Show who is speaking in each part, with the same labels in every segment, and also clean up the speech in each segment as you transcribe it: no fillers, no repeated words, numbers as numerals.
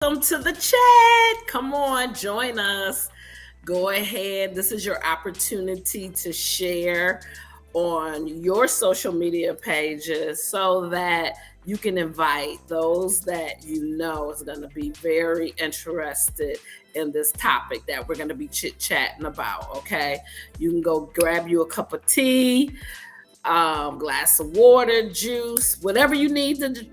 Speaker 1: Welcome to the chat. Come on, join us. Go ahead. This is your opportunity to share on your social media pages so that you can invite those that you know is going to be very interested in this topic that we're going to be chit-chatting about. Okay, you can go grab you a cup of tea, glass of water, juice, whatever you need to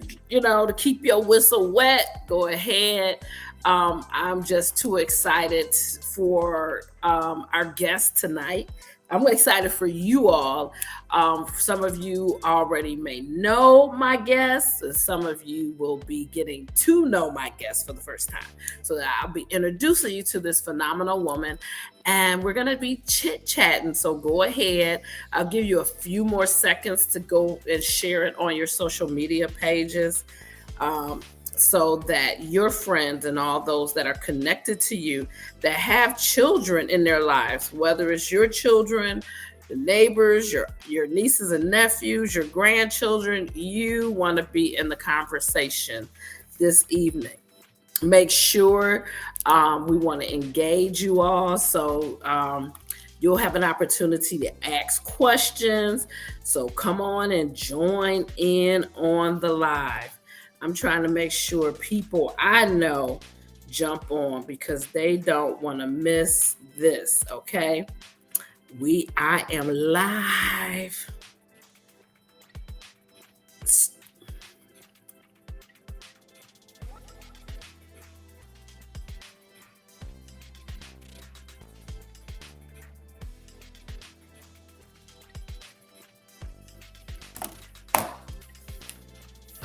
Speaker 1: keep your whistle wet. Go ahead. I'm just too excited for our guest tonight. I'm excited for you all. Some of you already may know my guests, and some of you will be getting to know my guest for the first time. So I'll be introducing you to this phenomenal woman, and we're going to be chit-chatting. So go ahead. I'll give you a few more seconds to go and share it on your social media pages. So that your friends and all those that are connected to you that have children in their lives, whether it's your children, the neighbors, your nieces and nephews, your grandchildren, you want to be in the conversation this evening. Make sure we want to engage you all. So you'll have an opportunity to ask questions. So come on and join in on the live. I'm trying to make sure people I know jump on because they don't want to miss this, okay? I am live.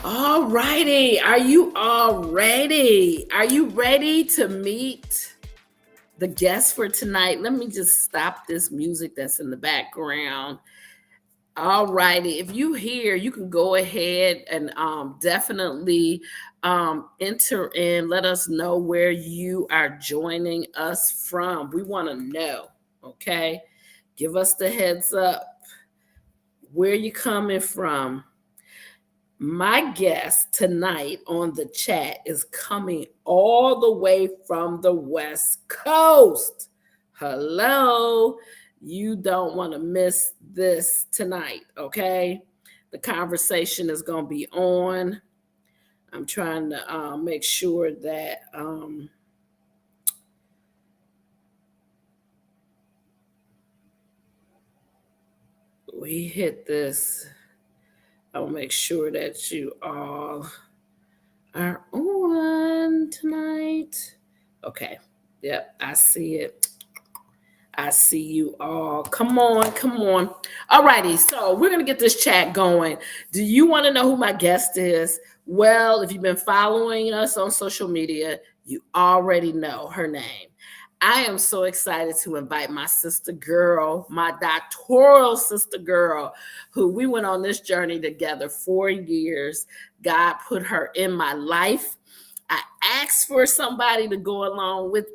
Speaker 1: All righty. Are you all ready? Are you ready to meet the guest for tonight? Let me just stop this music that's in the background. All righty. If you hear, you can go ahead and definitely enter in. Let us know where you are joining us from. We want to know, okay? Give us the heads up. Where you coming from? My guest tonight on the chat is coming all the way from the West Coast. Hello. You don't want to miss this tonight, okay? The conversation is going to be on. I'm trying to make sure that we hit this. I'll make sure that you all are on tonight. Okay. Yep, I see it. I see you all. Come on, come on. All righty. So we're going to get this chat going. Do you want to know who my guest is? Well, if you've been following us on social media, you already know her name. I am so excited to invite my sister girl, my doctoral sister girl, who we went on this journey together 4 years. God put her in my life. I asked for somebody to go along with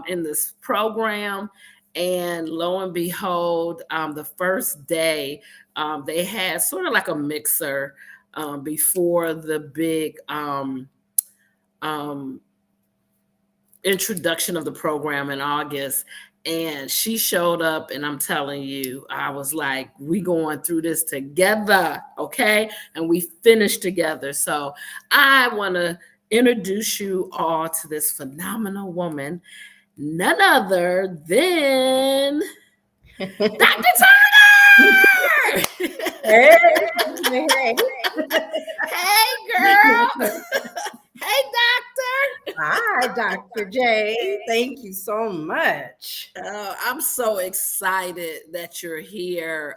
Speaker 1: in this program. And lo and behold, the first day, they had sort of like a mixer before the big introduction of the program in August. And she showed up, and I'm telling you, I was like, we going through this together, okay? And we finished together. So I want to introduce you all to this phenomenal woman, none other than Dr. Turner!
Speaker 2: Hey, hey.
Speaker 1: Hey, girl! Hey, doctor!
Speaker 2: Hi, Dr. J. Thank you so much.
Speaker 1: I'm so excited that you're here.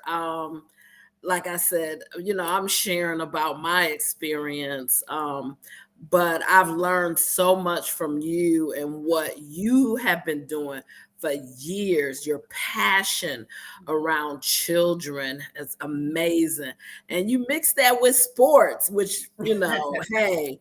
Speaker 1: Like I said, I'm sharing about my experience, but I've learned so much from you and what you have been doing for years. Your passion around children is amazing. And you mix that with sports, which, hey,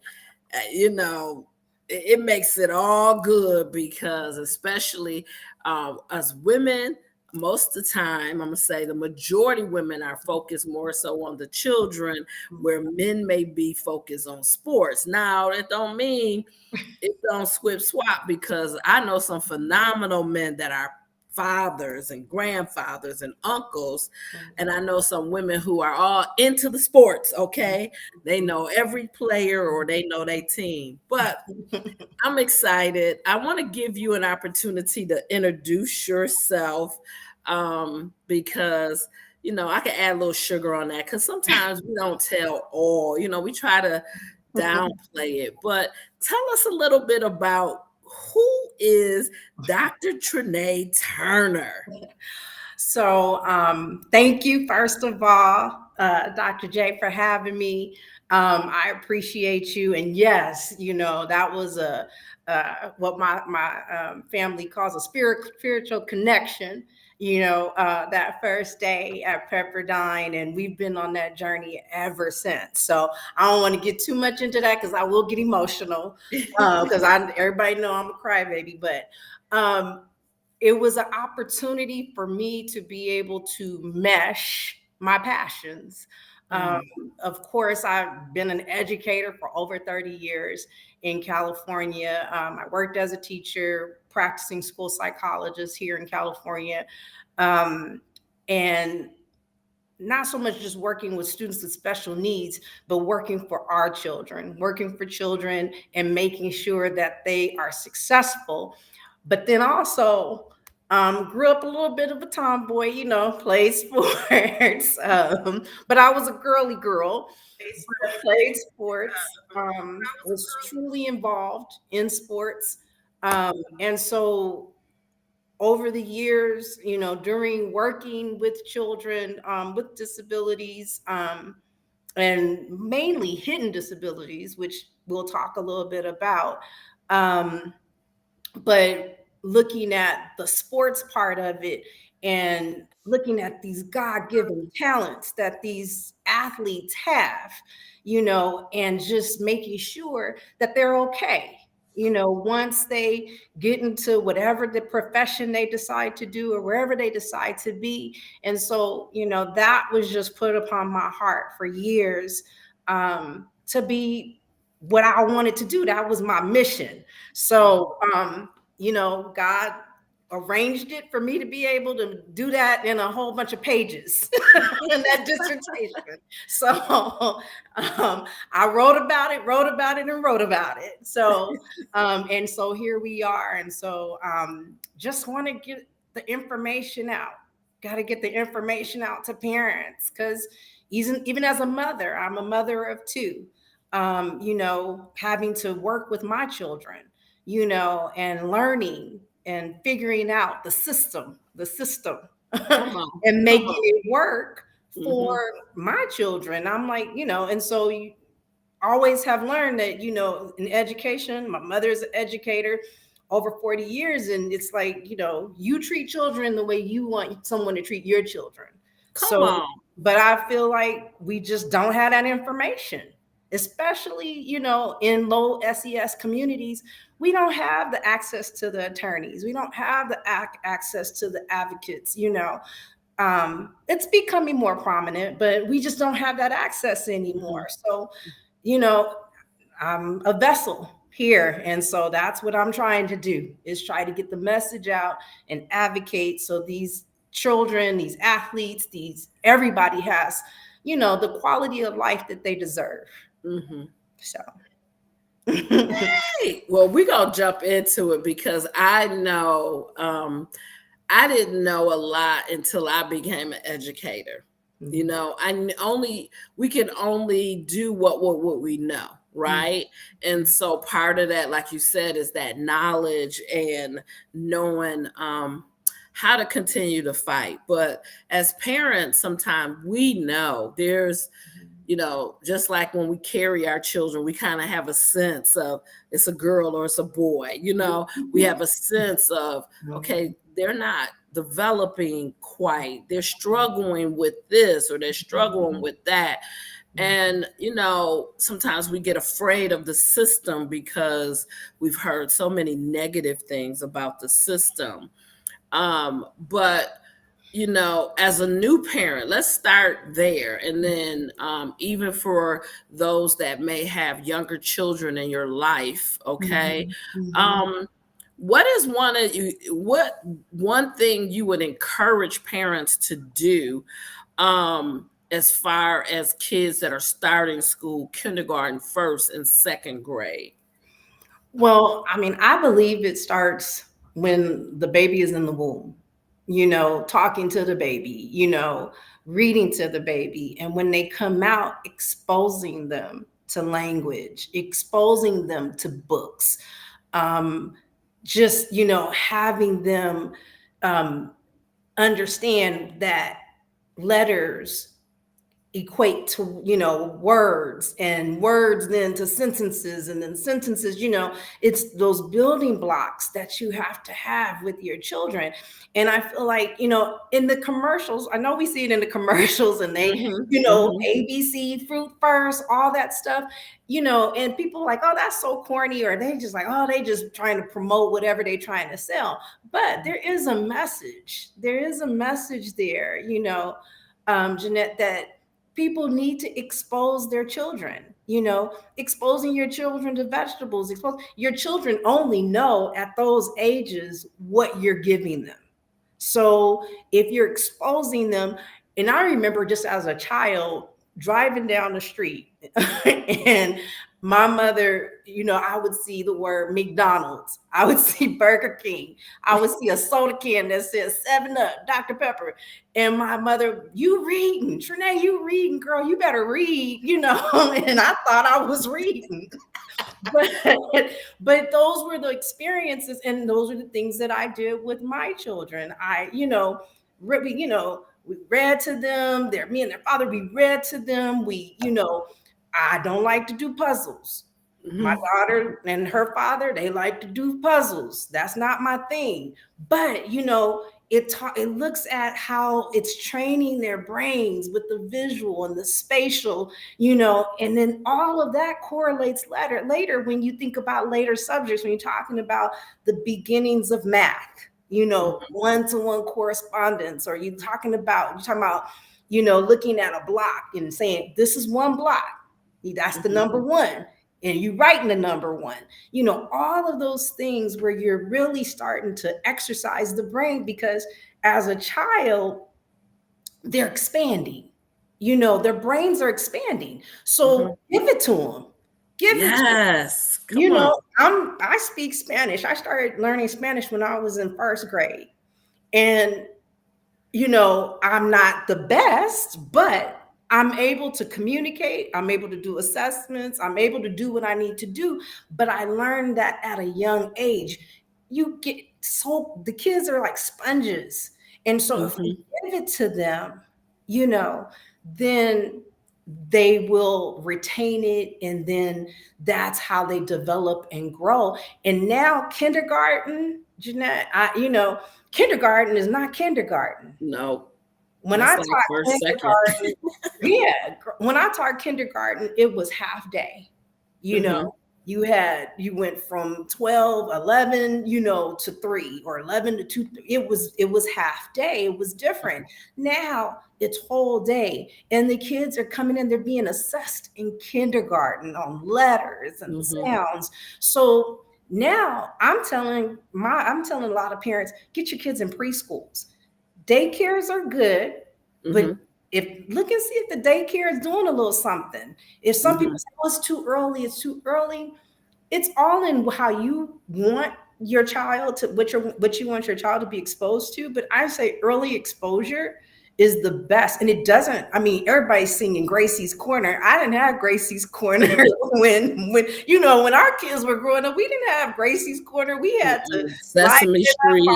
Speaker 1: it makes it all good because especially as women, most of the time, I'm gonna say the majority women are focused more so on the children, where men may be focused on sports. Now, that don't mean it don't swip swap, because I know some phenomenal men that are fathers and grandfathers and uncles, and I know some women who are all into the sports. Okay, they know every player or they know their team. But I'm excited. I want to give you an opportunity to introduce yourself, because I can add a little sugar on that, because sometimes we don't tell all. We try to downplay it. But tell us a little bit about who is Dr. Trene Turner.
Speaker 2: So, thank you, first of all, Dr. J, for having me. I appreciate you. And yes, that was what my family calls a spiritual connection. That first day at Pepperdine, and we've been on that journey ever since. So I don't want to get too much into that because I will get emotional. Because everybody know I'm a crybaby, but. It was an opportunity for me to be able to mesh my passions. Um, of course, I've been an educator for over 30 years in California. I worked as a teacher, practicing school psychologist here in California. Um, and not so much just working with students with special needs, but working for our children, working for children and making sure that they are successful. But then also grew up a little bit of a tomboy, played sports. But I was a girly girl, but played sports, was truly involved in sports. And so over the years, during working with children with disabilities, and mainly hidden disabilities, which we'll talk a little bit about. Um, but looking at the sports part of it and looking at these God-given talents that these athletes have, and just making sure that they're okay. Once they get into whatever the profession they decide to do or wherever they decide to be. And so, that was just put upon my heart for years, to be what I wanted to do. That was my mission. So, God arranged it for me to be able to do that in a whole bunch of pages in that dissertation. So I wrote about it, and wrote about it. So, and so here we are. And so just want to get the information out. Got to get the information out to parents, because even as a mother, I'm a mother of two, having to work with my children, and learning and figuring out the system,
Speaker 1: Come on.
Speaker 2: and making it work for
Speaker 1: Mhm.
Speaker 2: my children. I'm like, and so you always have learned that, in education, my mother is an educator over 40 years. And it's like, you treat children the way you want someone to treat your children.
Speaker 1: Come
Speaker 2: So,
Speaker 1: on.
Speaker 2: but I feel like we just don't have that information, especially, in low SES communities. We don't have the access to the attorneys. We don't have the access to the advocates, it's becoming more prominent, but we just don't have that access anymore.
Speaker 1: Mhm.
Speaker 2: So, you know, I'm a vessel here. And so that's what I'm trying to do, is try to get the message out and advocate so these children, these athletes, everybody has, the quality of life that they deserve.
Speaker 1: Mhm.
Speaker 2: So
Speaker 1: Hey, well, we're gonna jump into it, because I know I didn't know a lot until I became an educator. We can only do what we know, right? And so part of that, like you said, is that knowledge and knowing how to continue to fight. But as parents, sometimes we know there's, just like when we carry our children, we kind of have a sense of it's a girl or it's a boy. We have a sense of, okay, they're not developing quite, they're struggling with this or they're struggling with that. And, sometimes we get afraid of the system because we've heard so many negative things about the system. But as a new parent, let's start there. And then, even for those that may have younger children in your life, okay,
Speaker 2: Mhm, mhm.
Speaker 1: um, what one thing you would encourage parents to do, as far as kids that are starting school, kindergarten, first and second grade?
Speaker 2: Well, I mean, I believe it starts when the baby is in the womb, talking to the baby, reading to the baby. And when they come out, exposing them to language, exposing them to books, um, just, having them um, understand that letters equate to words, and words then to sentences, and then sentences, it's those building blocks that you have to have with your children. And I feel like, in the commercials, I know we see it in the commercials, and they,
Speaker 1: Hmm. Hmm.
Speaker 2: ABC, fruit first, all that stuff, and people are like, oh, that's so corny, or they just like, oh, they just trying to promote whatever they're trying to sell. But there is a message there, Jeanette, that people need to expose their children, exposing your children to vegetables. Expose your children only know at those ages what you're giving them. So if you're exposing them, and I remember just as a child driving down the street and my mother, I would see the word McDonald's, I would see Burger King, I would see a soda can that says 7 Up, Dr. Pepper. And my mother, you reading, Trene, you reading, girl, you better read, and I thought I was reading. but but those were the experiences, and those are the things that I did with my children. I, we read to them. Me and their father, we read to them. I don't like to do puzzles. My
Speaker 1: Hmm.
Speaker 2: daughter and her father, they like to do puzzles. That's not my thing. But it looks at how it's training their brains with the visual and the spatial, and then all of that correlates later when you think about later subjects, when you're talking about the beginnings of math, one-to-one correspondence, or you're talking about looking at a block and saying this is one block, that's the
Speaker 1: Hmm.
Speaker 2: number one, and you writing the number one, all of those things where you're really starting to exercise the brain, because as a child, they're expanding, their brains are expanding. So
Speaker 1: Hmm.
Speaker 2: give it to them. Give it to them.
Speaker 1: Yes, come on.
Speaker 2: I speak Spanish. I started learning Spanish when I was in first grade. And I'm not the best, but I'm able to communicate. I'm able to do assessments. I'm able to do what I need to do. But I learned that at a young age. The kids are like sponges. And so if we
Speaker 1: Hmm.
Speaker 2: give it to them, you know, then they will retain it. And then that's how they develop and grow. And now, kindergarten, Jeanette, kindergarten is not kindergarten.
Speaker 1: No,
Speaker 2: When I
Speaker 1: that's like
Speaker 2: taught
Speaker 1: first, second.
Speaker 2: kindergarten, yeah, when I taught kindergarten, it was half day. You know,
Speaker 1: Hmm.
Speaker 2: you went from 12, 11, to 3, or 11 to 2. It was half day. It was different. Now it's whole day. And the kids are coming in, they're being assessed in kindergarten on letters and
Speaker 1: Hmm.
Speaker 2: sounds. So now I'm telling a lot of parents, get your kids in preschools. Daycares are good, but
Speaker 1: Hmm.
Speaker 2: if look and see if the daycare is doing a little something. If some people
Speaker 1: Hmm.
Speaker 2: say, oh, it's too early, it's too early, it's all in how you want your child to what you want your child to be exposed to. But I say early exposure is the best. And it doesn't, I mean, everybody's singing Gracie's Corner. I didn't have Gracie's Corner when our kids were growing up. We didn't have Gracie's Corner. We had to light
Speaker 1: Sesame
Speaker 2: it up
Speaker 1: Street.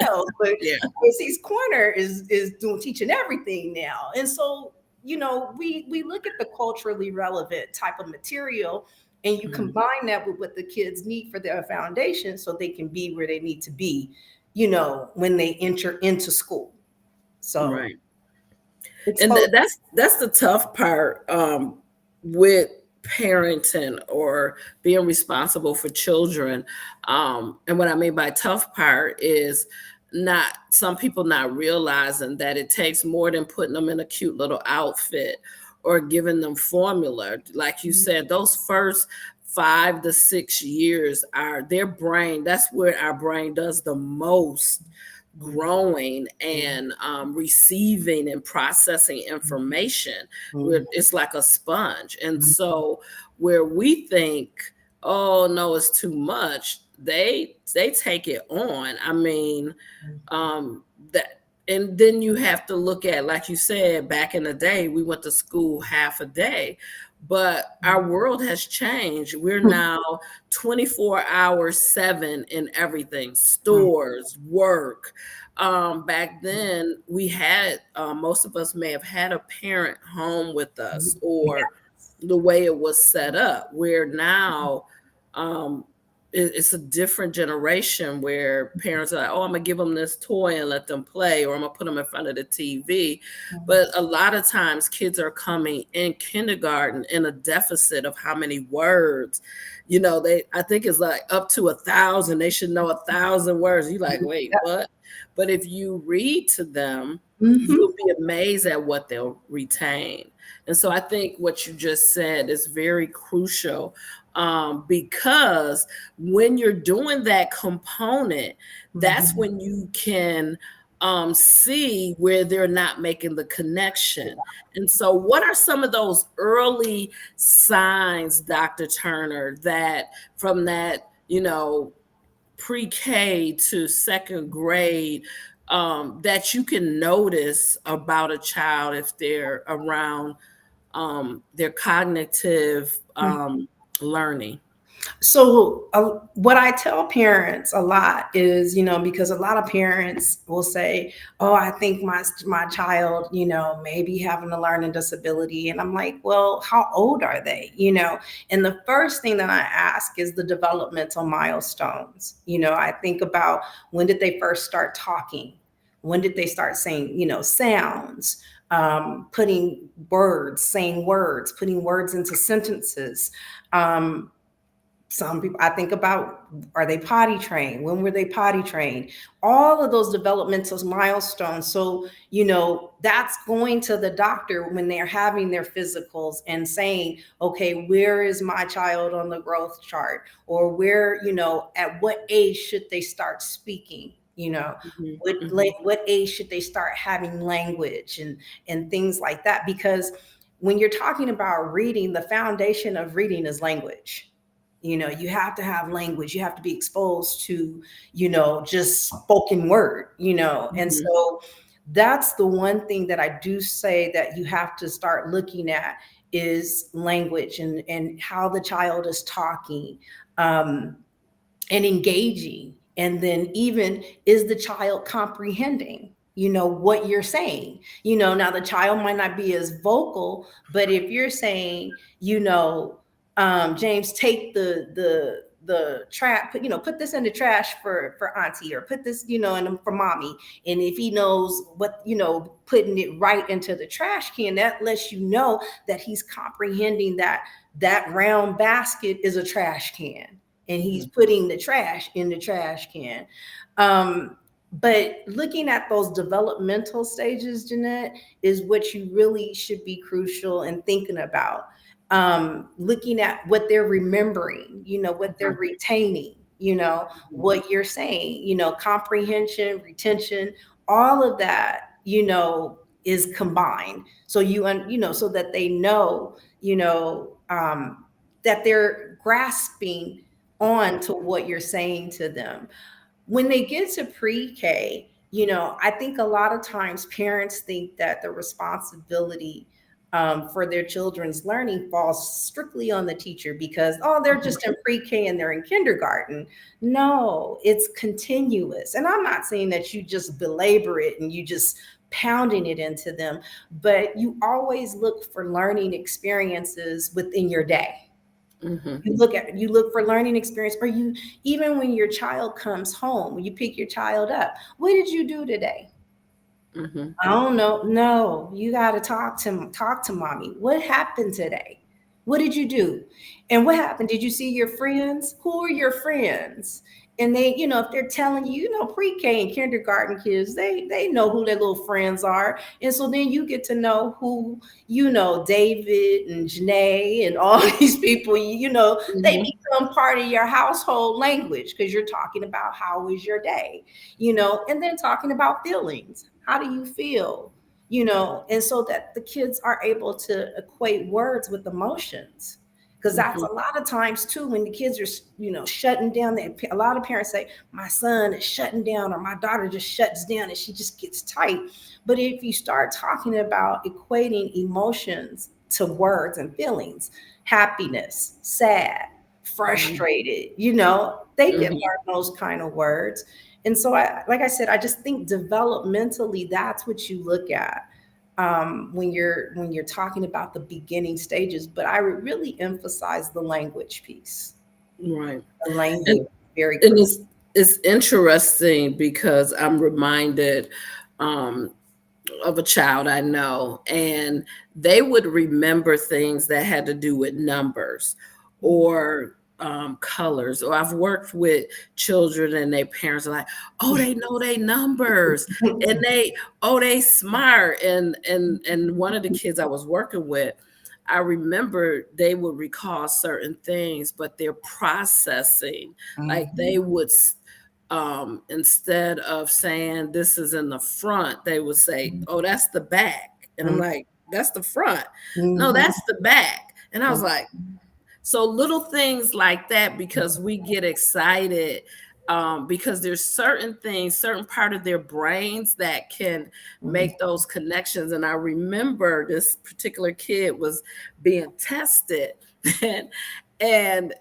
Speaker 2: ourselves. But
Speaker 1: Yeah.
Speaker 2: Gracie's Corner is doing teaching everything now. And so, we look at the culturally relevant type of material, and you
Speaker 1: Mhm.
Speaker 2: combine that with what the kids need for their foundation, so they can be where they need to be, when they enter into school. So
Speaker 1: Right. And
Speaker 2: expose.
Speaker 1: that's the tough part, with parenting or being responsible for children. And what I mean by tough part is not some people not realizing that it takes more than putting them in a cute little outfit or giving them formula. Like you said, those first 5 to 6 years are their brain. That's where our brain does the most growing and receiving and processing information.
Speaker 2: Mhm.
Speaker 1: It's like a sponge. And so where we think, oh no, it's too much, they take it on. I mean, that, and then you have to look at, like you said, back in the day we went to school half a day, but our world has changed. We're now 24 hours 7 in everything, stores, work. Back then we had, most of us may have had a parent home with us, or the way it was set up, where now, um, it's a different generation where parents are like, oh, I'm gonna give them this toy and let them play, or I'm gonna put them in front of the TV. But a lot of times kids are coming in kindergarten in a deficit of how many words. They, I think it's like up to 1,000. They should know 1,000 words. You're like, wait, what? But if you read to them,
Speaker 2: Mhm.
Speaker 1: you'll be amazed at what they'll retain. And so I think what you just said is very crucial, because when you're doing that component, that's
Speaker 2: Mhm.
Speaker 1: when you can, see where they're not making the connection. And so, what are some of those early signs, Dr. Turner, that from that, pre-K to second grade, that you can notice about a child if they're around, their cognitive, learning?
Speaker 2: So, what I tell parents a lot is, because a lot of parents will say, "Oh, I think my child, may be having a learning disability," and I'm like, "Well, how old are they?" And the first thing that I ask is the developmental milestones. I think about, when did they first start talking? When did they start saying, sounds? Putting words, saying words, putting words into sentences. Um, some people, I think about, are they potty trained? When were they potty trained? All of those developmental milestones. So, that's going to the doctor when they're having their physicals and saying, okay, where is my child on the growth chart? Or where, at what age should they start speaking?
Speaker 1: Mhm,
Speaker 2: What,
Speaker 1: mhm,
Speaker 2: what age should they start having language and things like that? Because when you're talking about reading, the foundation of reading is language. You have to have language. You have to be exposed to, just spoken word, and
Speaker 1: mhm,
Speaker 2: so that's the one thing that I do say that you have to start looking at, is language and how the child is talking. Um, and engaging, and then even, is the child comprehending, what you're saying? Now the child might not be as vocal, but if you're saying, James, take the trash, put this in the trash for auntie, or put this, in for mommy. And if he knows what, putting it right into the trash can, that lets you know that he's comprehending that round basket is a trash can, and he's
Speaker 1: mhm,
Speaker 2: putting the trash in the trash can. But looking at those developmental stages, Jeanette, is what you really should be crucial in thinking about. Looking at what they're remembering, what they're retaining, what you're saying, comprehension, retention, all of that, is combined. So so that they know, that they're grasping on to what you're saying to them. When they get to pre-K, I think a lot of times parents think that the responsibility, for their children's learning falls strictly on the teacher, because, oh, they're
Speaker 1: mhm,
Speaker 2: just in pre-K and they're in kindergarten. No, it's continuous. And I'm not saying that you just belabor it and you just pounding it into them, but you always look for learning experiences within your day.
Speaker 1: mhm,
Speaker 2: You look for learning experience, or you, even when your child comes home, when you pick your child up, what did you do today?
Speaker 1: mhm,
Speaker 2: I don't know. No, you got to talk to mommy. What happened today? What did you do? And what happened? Did you see your friends? Who are your friends? And they, if they're telling you, pre-K and kindergarten kids, they know who their little friends are. And so then you get to know who, David and Janae and all these people, they
Speaker 1: Mhm.
Speaker 2: become part of your household language because you're talking about how was your day, and then talking about feelings. How do you feel? And so that the kids are able to equate words with emotions, because that's
Speaker 1: Mhm.
Speaker 2: a lot of times too when the kids are shutting down. A lot of parents say my son is shutting down or my daughter just shuts down and she just gets tight. But if you start talking about equating emotions to words and feelings, happiness, sad,
Speaker 1: Mhm.
Speaker 2: frustrated, they can
Speaker 1: Mhm.
Speaker 2: learn those kind of words. And so like I said, I just think developmentally that's what you look at when you're talking about the beginning stages. But I would really emphasize the language piece.
Speaker 1: Right.
Speaker 2: The
Speaker 1: And
Speaker 2: language very
Speaker 1: and
Speaker 2: critical.
Speaker 1: it's interesting because I'm reminded um of a child I know, and they would remember things that had to do with numbers or colors. Or I've worked with children, and their parents are like, "Oh, they know they numbers, and they smart." And one of the kids I was working with, I remember they would recall certain things, but their processing, like they
Speaker 2: Mhm.
Speaker 1: would instead of saying this is in the front, they would say, "Oh, that's the back." And I'm like, "That's the front." "No,
Speaker 2: Mhm.
Speaker 1: that's the back." And I was
Speaker 2: Mhm.
Speaker 1: like, so little things like that, because we get excited, because there's certain things, certain part of their brains that can
Speaker 2: Mhm.
Speaker 1: make those connections. And I remember this particular kid was being tested, and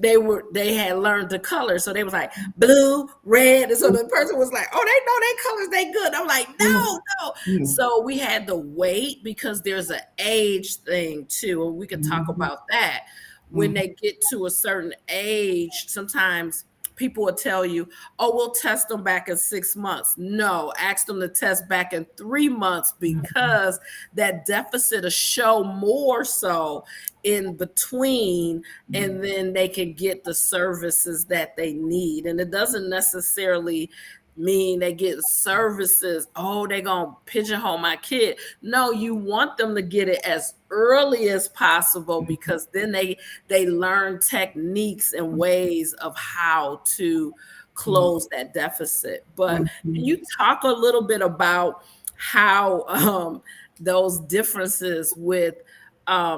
Speaker 1: they had learned the color, so they was like blue, red, and so the person was like, "Oh, they know their colors, they good." I'm like,
Speaker 2: Mhm.
Speaker 1: "No, no."
Speaker 2: Mhm.
Speaker 1: So we had to wait because there's an age thing too, and we could talk
Speaker 2: Mhm.
Speaker 1: about that. When
Speaker 2: Mhm.
Speaker 1: they get to a certain age, sometimes people will tell you, "Oh, we'll test them back in 6 months." No, ask them to test back in 3 months, because that deficit will show more so in between, and then they can get the services that they need. And it doesn't necessarily mean they get services, "Oh, they're gonna pigeonhole my kid." No, you want them to get it as early as possible, because then they learn techniques and ways of how to
Speaker 2: Mhm.
Speaker 1: close that deficit. But can
Speaker 2: Mhm.
Speaker 1: you talk a little bit about how those differences with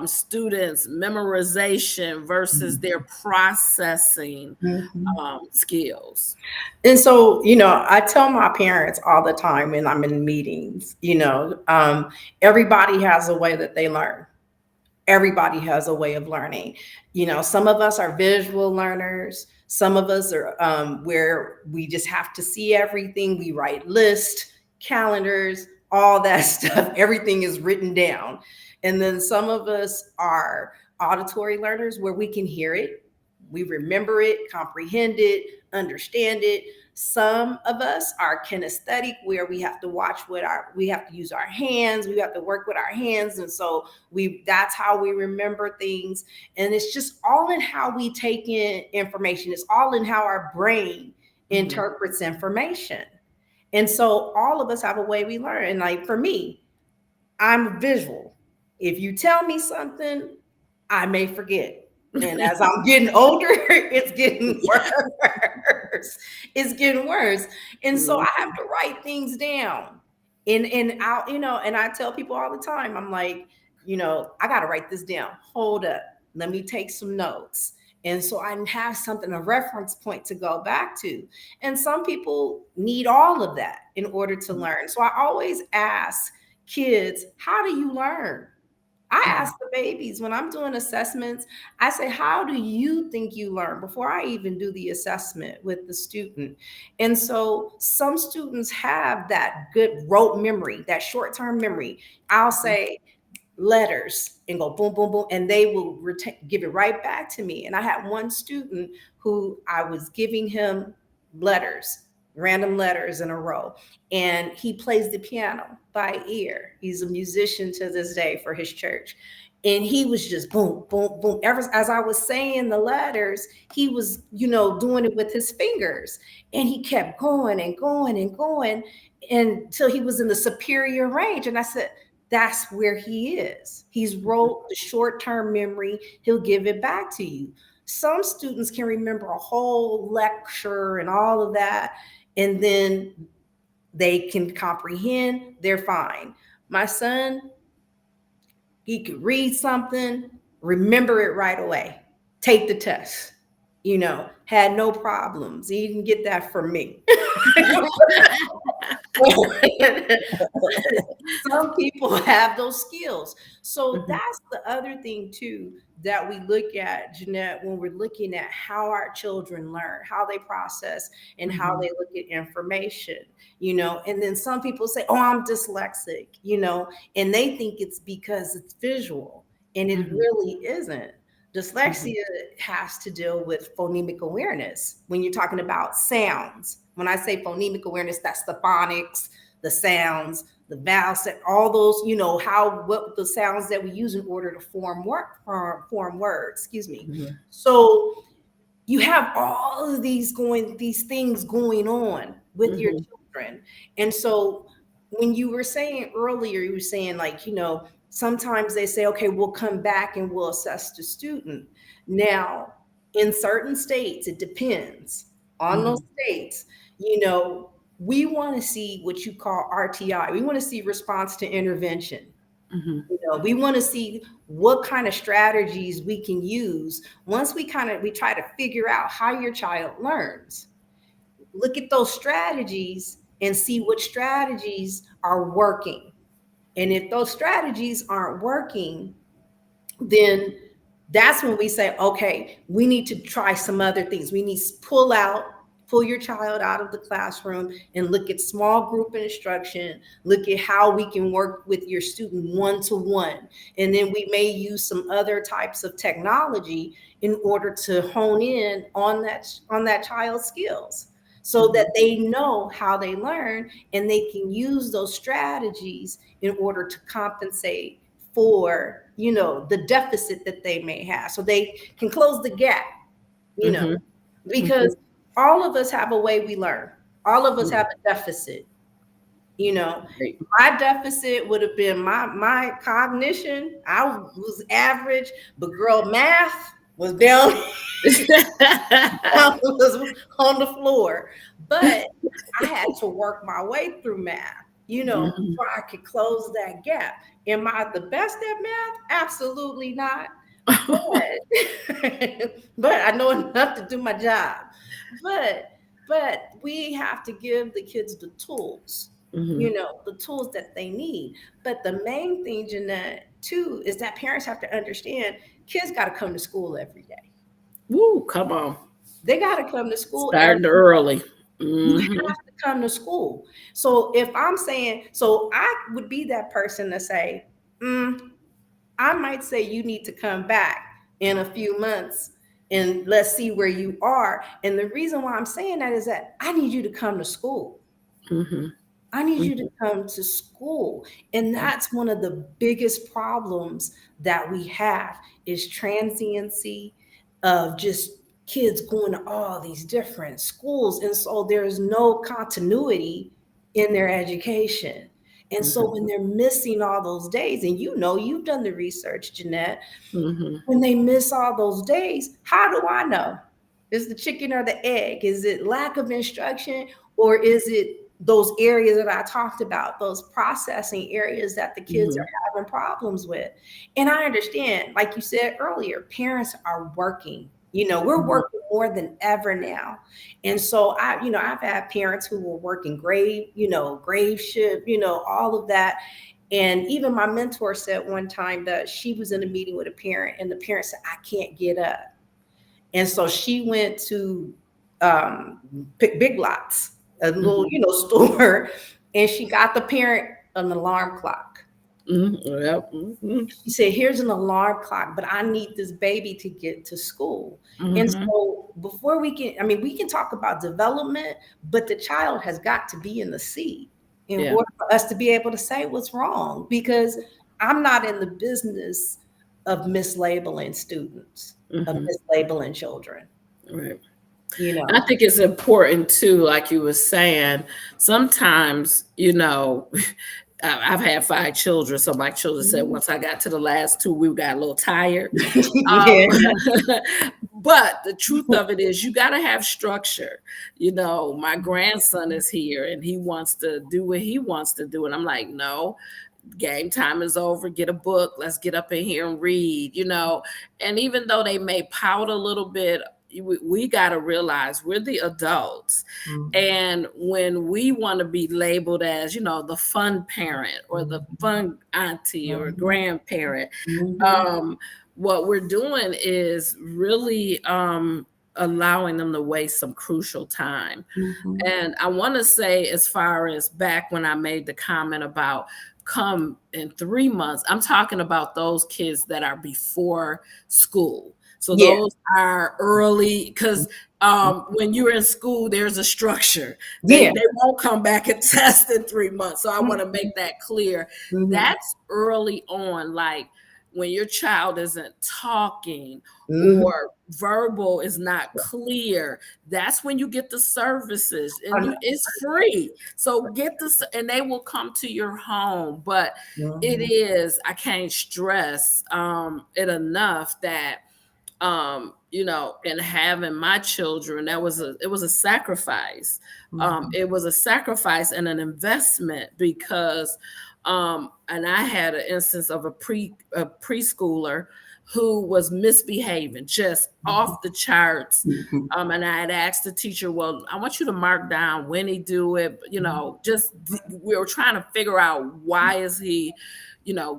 Speaker 1: students' memorization versus their processing
Speaker 2: Mhm.
Speaker 1: skills?
Speaker 2: And so, I tell my parents all the time when I'm in meetings, everybody has a way that they learn. Everybody has a way of learning. Some of us are visual learners. Some of us are where we just have to see everything. We write lists, calendars, all that stuff. Everything is written down. And then some of us are auditory learners where we can hear it, we remember it, comprehend it, understand it. Some of us are kinesthetic where we have to we have to use our hands, we have to work with our hands. And so that's how we remember things. And it's just all in how we take in information. It's all in how our brain
Speaker 1: Mhm.
Speaker 2: interprets information. And so all of us have a way we learn. And like for me, I'm visual. If you tell me something, I may forget. And as I'm getting older, it's getting worse. It's getting worse. And so I have
Speaker 1: Mhm.
Speaker 2: to write things down. And I'll, and I tell people all the time, I'm like, I gotta write this down. Hold up. Let me take some notes. And so I have something, a reference point to go back to. And some people need all of that in order to learn. So I always ask kids, how do you learn? I
Speaker 1: Mhm.
Speaker 2: ask the babies when I'm doing assessments, I say, how do you think you learn before I even do the assessment with the student? And so some students have that good rote memory, that short term memory. I'll say, letters and go boom, boom, boom, and they will give it right back to me. And I had one student who I was giving him letters, random letters in a row, and he plays the piano by ear. He's a musician to this day for his church. And he was just boom, boom, boom. Ever as I was saying the letters, he was, doing it with his fingers. And he kept going and going and going until he was in the superior range. And I said, that's where he is. He's wrote the short-term memory, he'll give it back to you. Some students can remember a whole lecture and all of that, and then they can comprehend, they're fine. My son, he could read something, remember it right away, take the test, had no problems. He didn't get that from me. Some people have those skills. So
Speaker 1: Mhm.
Speaker 2: that's the other thing too that we look at, Jeanette, when we're looking at how our children learn, how they process, and how
Speaker 1: Mhm.
Speaker 2: they look at information. And then some people say, oh, I'm dyslexic, and they think it's because it's visual, and it
Speaker 1: Mhm.
Speaker 2: really isn't.
Speaker 1: Mhm.
Speaker 2: Dyslexia has to deal with phonemic awareness. When you're talking about sounds, when I say phonemic awareness, that's the phonics, the sounds, the vowels, all those, what the sounds that we use in order to form words. Excuse me.
Speaker 1: Mhm.
Speaker 2: So you have all of these things going on with your
Speaker 1: Mhm.
Speaker 2: children. And so when you were saying earlier, you were saying, like, sometimes they say, okay, we'll come back and we'll assess the student. Now, in certain states, it depends on those
Speaker 1: Mhm.
Speaker 2: states. We want to see what you call RTI. We want to see response to intervention.
Speaker 1: Mhm.
Speaker 2: We want to see what kind of strategies we can use. Once we try to figure out how your child learns, look at those strategies and see what strategies are working. And if those strategies aren't working, then that's when we say, okay, we need to try some other things. We need to pull your child out of the classroom and look at small group instruction, look at how we can work with your student one to one. And then we may use some other types of technology in order to hone in on that child's skills, so that
Speaker 1: Mhm.
Speaker 2: they know how they learn and they can use those strategies in order to compensate for the deficit that they may have, so they can close the gap, you know
Speaker 1: Mhm. Mhm.
Speaker 2: because all of us have a way we learn. All of us
Speaker 1: Mhm.
Speaker 2: have a deficit. you know
Speaker 1: Right.
Speaker 2: my deficit would have been my cognition. I was average, but girl, math was down. I was on the floor. But I had to work my way through math,
Speaker 1: Mhm.
Speaker 2: so I could close that gap. Am I the best at math? Absolutely not. But but I know enough to do my job. But but we have to give the kids the tools,
Speaker 1: Mhm.
Speaker 2: the tools that they need. But the main thing, Jeanette, too, is that parents have to understand kids got to come to school every day.
Speaker 1: Woo, come on.
Speaker 2: They got to come to school every
Speaker 1: Starting early.
Speaker 2: You
Speaker 1: Mhm.
Speaker 2: have to come to school. So if I'm saying, so I would be that person to say, I might say you need to come back in a few months and let's see where you are. And the reason why I'm saying that is that I need you to come to school.
Speaker 1: Mhm.
Speaker 2: I need you to
Speaker 1: Mhm.
Speaker 2: come to school. And that's one of the biggest problems that we have is transiency of just kids going to all these different schools. And so there's no continuity in their education. And so
Speaker 1: Mhm.
Speaker 2: when they're missing all those days, and you've done the research, Jeanette,
Speaker 1: Mhm.
Speaker 2: when they miss all those days, how do I know? Is the chicken or the egg? Is it lack of instruction, or is it those areas that I talked about, those processing areas that the kids are
Speaker 1: Mhm.
Speaker 2: having problems with? And I understand, like you said earlier, parents are working. We're
Speaker 1: Mhm.
Speaker 2: working more than ever now. And so I've had parents who were working grave shift, all of that. And even my mentor said one time that she was in a meeting with a parent, and the parent said, I can't get up. And so she went to pick Big Lots, a little,
Speaker 1: Mhm.
Speaker 2: store, and she got the parent an alarm clock.
Speaker 1: Mhm. Yep. Mhm.
Speaker 2: She said, here's an alarm clock, but I need this baby to get to school. And
Speaker 1: Mhm.
Speaker 2: so before we can talk about development, but the child has got to be in the seat in
Speaker 1: Yeah.
Speaker 2: order for us to be able to say what's wrong, because I'm not in the business. of mislabeling students, of
Speaker 1: Hmm.
Speaker 2: mislabeling children,
Speaker 1: Right.
Speaker 2: you
Speaker 1: I
Speaker 2: know.
Speaker 1: think it's important too, like you were saying, sometimes, I've had 5 children. So my children said
Speaker 2: Mhm.
Speaker 1: once I got to the last two, we got a little tired. Um,
Speaker 2: Yeah.
Speaker 1: but the truth of it is, you got to have structure. My grandson is here and he wants to do what he wants to do. And I'm like, no, game time is over. Get a book. Let's get up in here and read. And even though they may pout a little bit, we got to realize we're the adults.
Speaker 2: Mhm.
Speaker 1: And when we want to be labeled as, the fun parent or the
Speaker 2: Mhm.
Speaker 1: fun auntie or
Speaker 2: Mhm.
Speaker 1: grandparent,
Speaker 2: Mhm.
Speaker 1: um, what we're doing is really allowing them to waste some crucial time.
Speaker 2: Mhm.
Speaker 1: And I want to say, as far as back when I made the comment about come in 3 months, I'm talking about those kids that are before school. So
Speaker 2: Yeah.
Speaker 1: those are early, because when you're in school, there's a structure. They
Speaker 2: Yeah.
Speaker 1: they won't come back and test in 3 months. So I want to
Speaker 2: Mhm.
Speaker 1: make that clear.
Speaker 2: Mhm.
Speaker 1: That's early on, like when your child isn't talking
Speaker 2: Mhm.
Speaker 1: or verbal is not clear. That's when you get the services, and it's free. So get this, and they will come to your home. But it
Speaker 2: Mhm.
Speaker 1: is, I can't stress it enough that in having my children, it was a sacrifice.
Speaker 2: Mhm.
Speaker 1: It was a sacrifice and an investment, because and I had an instance of a preschooler who was misbehaving, just
Speaker 2: Mhm.
Speaker 1: off the charts.
Speaker 2: Mhm.
Speaker 1: And I had asked the teacher, well, I want you to mark down when he do it. Just we were trying to figure out, why is he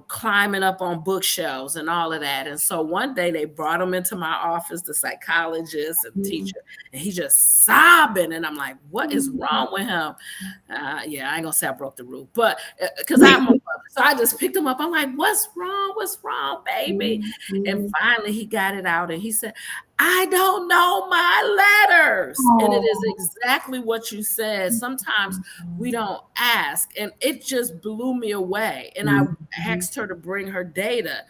Speaker 1: climbing up on bookshelves and all of that. And so one day they brought him into my office, the psychologist and
Speaker 2: Mhm.
Speaker 1: teacher, and he just sobbing. And I'm like, what is
Speaker 2: Mhm.
Speaker 1: wrong with him? Yeah, I ain't gonna say I broke the rule, but because I'm a mother. So I just picked him up. I'm like, what's wrong? What's wrong, baby?
Speaker 2: Mhm.
Speaker 1: And
Speaker 2: Mhm.
Speaker 1: finally he got it out and he said, I don't know my letters. And it is
Speaker 2: Oh.
Speaker 1: exactly what you said. Sometimes we don't ask. And it just blew me away. And I
Speaker 2: Mhm.
Speaker 1: asked her to bring her data.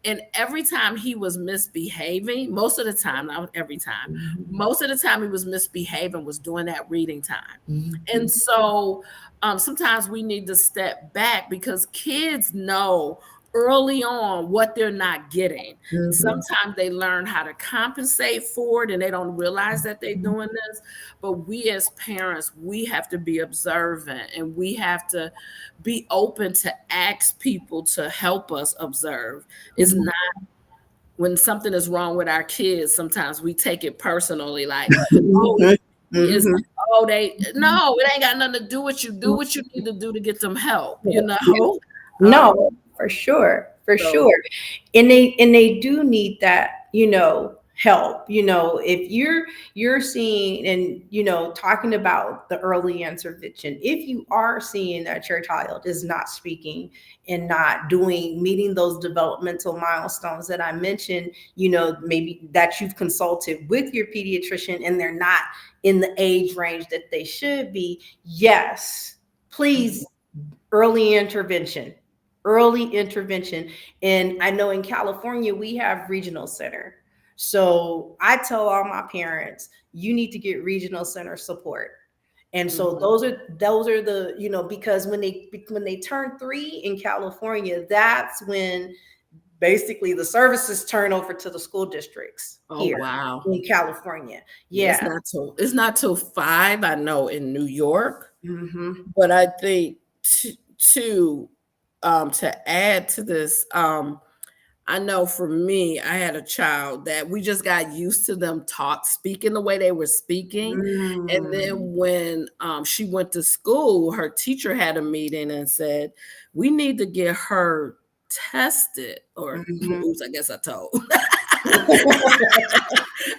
Speaker 1: And every time he was misbehaving, most of the time, not every time,
Speaker 2: Mhm.
Speaker 1: most of the time he was misbehaving was during that reading time. And
Speaker 2: Mhm.
Speaker 1: so sometimes we need to step back, because kids know early on what they're not getting.
Speaker 2: Mhm.
Speaker 1: Sometimes they learn how to compensate for it and they don't realize that they're
Speaker 2: Mhm.
Speaker 1: doing this. But we as parents, we have to be observant, and we have to be open to ask people to help us observe. It's
Speaker 2: Mhm.
Speaker 1: not, when something is wrong with our kids, sometimes we take it personally, like, oh, it's,
Speaker 2: Mhm.
Speaker 1: oh, they, no, it ain't got nothing to do with you. Do what you need to do to get them help. Um,
Speaker 2: No, for sure, for
Speaker 1: so
Speaker 2: sure. And they do need that, help. If you're seeing and talking about the early intervention, if you are seeing that your child is not speaking and not doing meeting those developmental milestones that I mentioned, maybe that you've consulted with your pediatrician and they're not in the age range that they should be, yes, please, early intervention, early intervention. And I know in California we have regional center, so I tell all my parents, you need to get regional center support. And so
Speaker 1: mhm.
Speaker 2: those are the, because when they turn 3 in California, that's when basically the services turn over to the school districts
Speaker 1: Oh,
Speaker 2: here
Speaker 1: wow.
Speaker 2: in California.
Speaker 1: Yeah,
Speaker 2: Yeah.
Speaker 1: it's not till 5, I know, in New York.
Speaker 2: Hmm.
Speaker 1: But I think to add to this, I know for me, I had a child that we just got used to them speaking the way they were speaking. And
Speaker 2: Mm.
Speaker 1: then when she went to school, her teacher had a meeting and said, we need to get her tested, or
Speaker 2: Mhm.
Speaker 1: oops, I guess I told.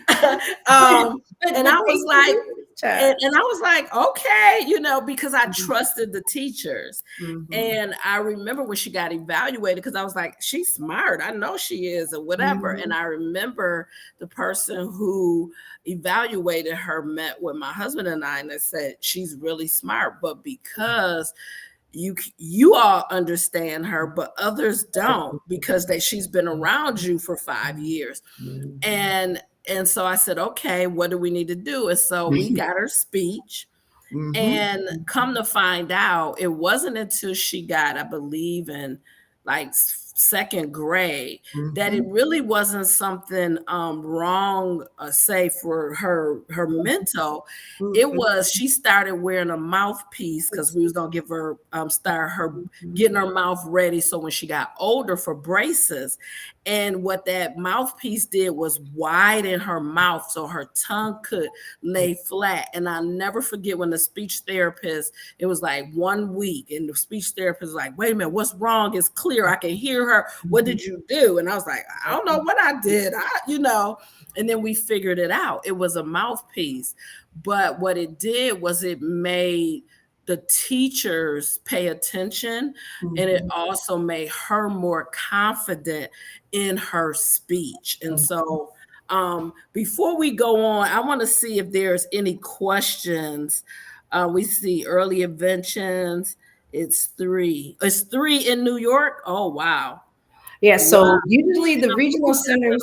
Speaker 2: But
Speaker 1: um, and I
Speaker 2: but they
Speaker 1: was like,
Speaker 2: do
Speaker 1: and,
Speaker 2: chat.
Speaker 1: and I was like, okay, because I
Speaker 2: Mhm.
Speaker 1: trusted the teachers.
Speaker 2: Mhm.
Speaker 1: And I remember when she got evaluated, because I was like, she's smart. I know she is, or whatever. And
Speaker 2: Mhm.
Speaker 1: I remember the person who evaluated her met with my husband and I, and they said, she's really smart. But because you all understand her, but others don't because she's been around you for 5 years. And so I said, okay, what do we need to do? And so we got her speech. And come to find out, it wasn't until she got, I believe, in like second grade that it really wasn't something wrong, say for her mental. It was she started wearing a mouthpiece because we was gonna give her start her getting her mouth ready so when she got older for braces. And what that mouthpiece did was widen her mouth so her tongue could lay flat. And I'll never forget when the speech therapist, it was like 1 week, and the speech therapist was like, wait a minute, what's wrong? It's clear. I can hear her. What did you do? And I was like, I don't know what I did. And then we figured it out. It was a mouthpiece. But what it did was it made the teachers pay attention, and it also made her more confident in her speech. And so before we go on, I want to see if there's any questions. We see early inventions. It's 3. It's 3 in New York. Oh wow.
Speaker 2: Yeah,
Speaker 1: Wow.
Speaker 2: so usually the regional centers,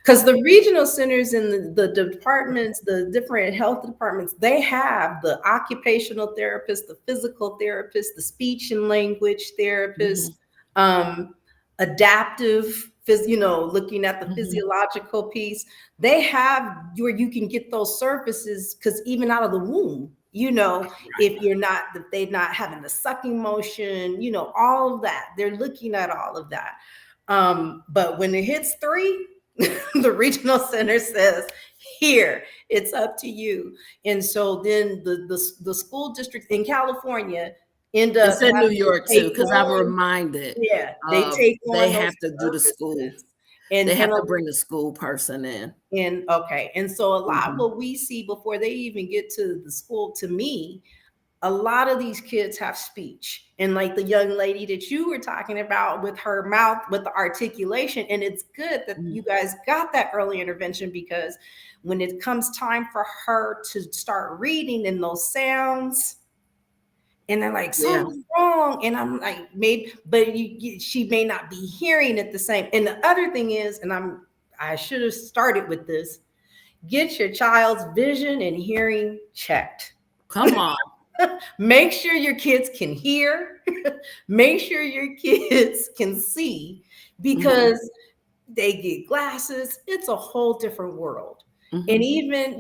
Speaker 2: because the regional centers and the departments, the different health departments, they have the occupational therapist, the physical therapist, the speech and language therapist, adaptive, looking at the physiological piece. They have where you can get those services because even out of the womb, if they're not having the sucking motion, all of that, they're looking at all of that. But when it hits 3, the regional center says, here, it's up to you. And so then the school districts in California end up
Speaker 1: It's in New
Speaker 2: having to
Speaker 1: York too,
Speaker 2: take
Speaker 1: because I'm
Speaker 2: on,
Speaker 1: reminded
Speaker 2: yeah, they
Speaker 1: of
Speaker 2: take
Speaker 1: they
Speaker 2: on those
Speaker 1: have to do the school.
Speaker 2: services.
Speaker 1: They
Speaker 2: And
Speaker 1: have to bring a school person in.
Speaker 2: okay. And so a lot what we see before they even get to the school, to me, a lot of these kids have speech, and like the young lady that you were talking about with her mouth, with the articulation. And it's good that you guys got that early intervention, because when it comes time for her to start reading in those sounds, and they're like, something's wrong, and I'm like, maybe, but she may not be hearing it the same. And the other thing is, and I should have started with this: get your child's vision and hearing checked.
Speaker 1: Come on.
Speaker 2: Make sure your kids can hear. Make sure your kids can see, because they get glasses. It's a whole different world. And even,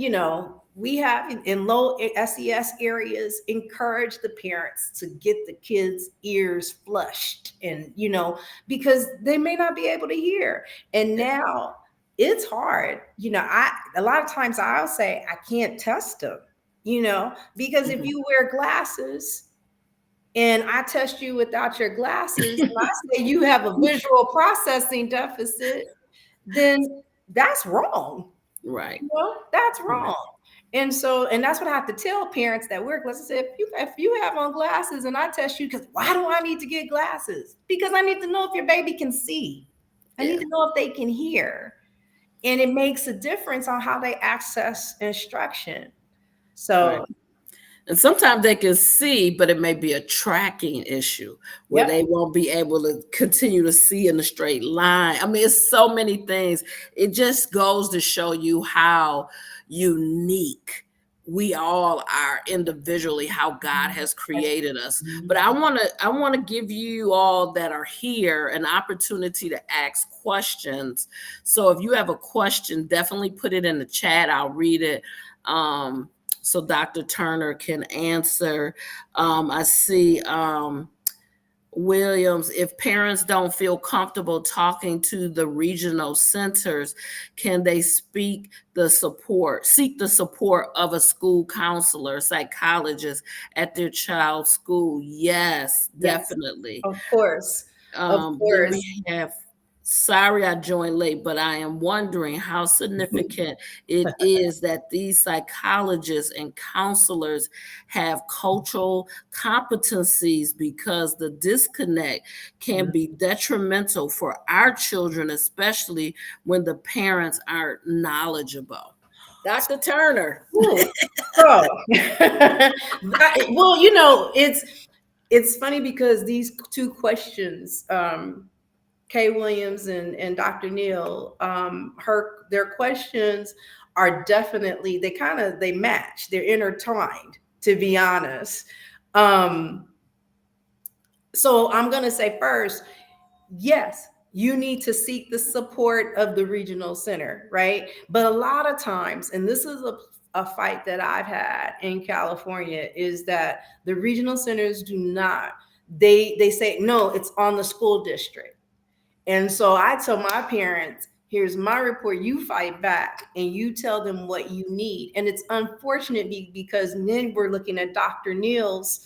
Speaker 2: we have in low SES areas, encourage the parents to get the kids' ears flushed, and, because they may not be able to hear. And now it's hard. A lot of times I'll say, I can't test them, because if you wear glasses and I test you without your glasses, and I say you have a visual processing deficit, then that's wrong.
Speaker 1: Right.
Speaker 2: That's wrong. And that's what I have to tell parents that wear glasses. If you have on glasses and I test you, because why do I need to get glasses? Because I need to know if your baby can see. I need to know if they can hear. And it makes a difference on how they access instruction. So,
Speaker 1: and sometimes they can see, but it may be a tracking issue where they won't be able to continue to see in a straight line. I mean, it's so many things. It just goes to show you how unique we all are individually, how God has created us. But I want to give you all that are here an opportunity to ask questions. So if you have a question, definitely put it in the chat. I'll read it. So Dr. Turner can answer. I see Williams, if parents don't feel comfortable talking to the regional centers, can they seek the support of a school counselor, psychologist at their child's school? Yes, definitely.
Speaker 2: Of course.
Speaker 1: Then we have, sorry I joined late, but I am wondering how significant it is that these psychologists and counselors have cultural competencies, because the disconnect can be detrimental for our children, especially when the parents aren't knowledgeable. Dr. Turner.
Speaker 2: Well, it's it's funny because these two questions, Kay Williams and Dr. Neal, their questions are definitely, they match, they're intertwined, to be honest. Um, so I'm gonna say first, yes, you need to seek the support of the regional center, right? But a lot of times, and this is a fight that I've had in California, is that the regional centers do not, they say, no, it's on the school district. And so I tell my parents, here's my report, you fight back and you tell them what you need. And it's unfortunate because then we're looking at Dr. Neal's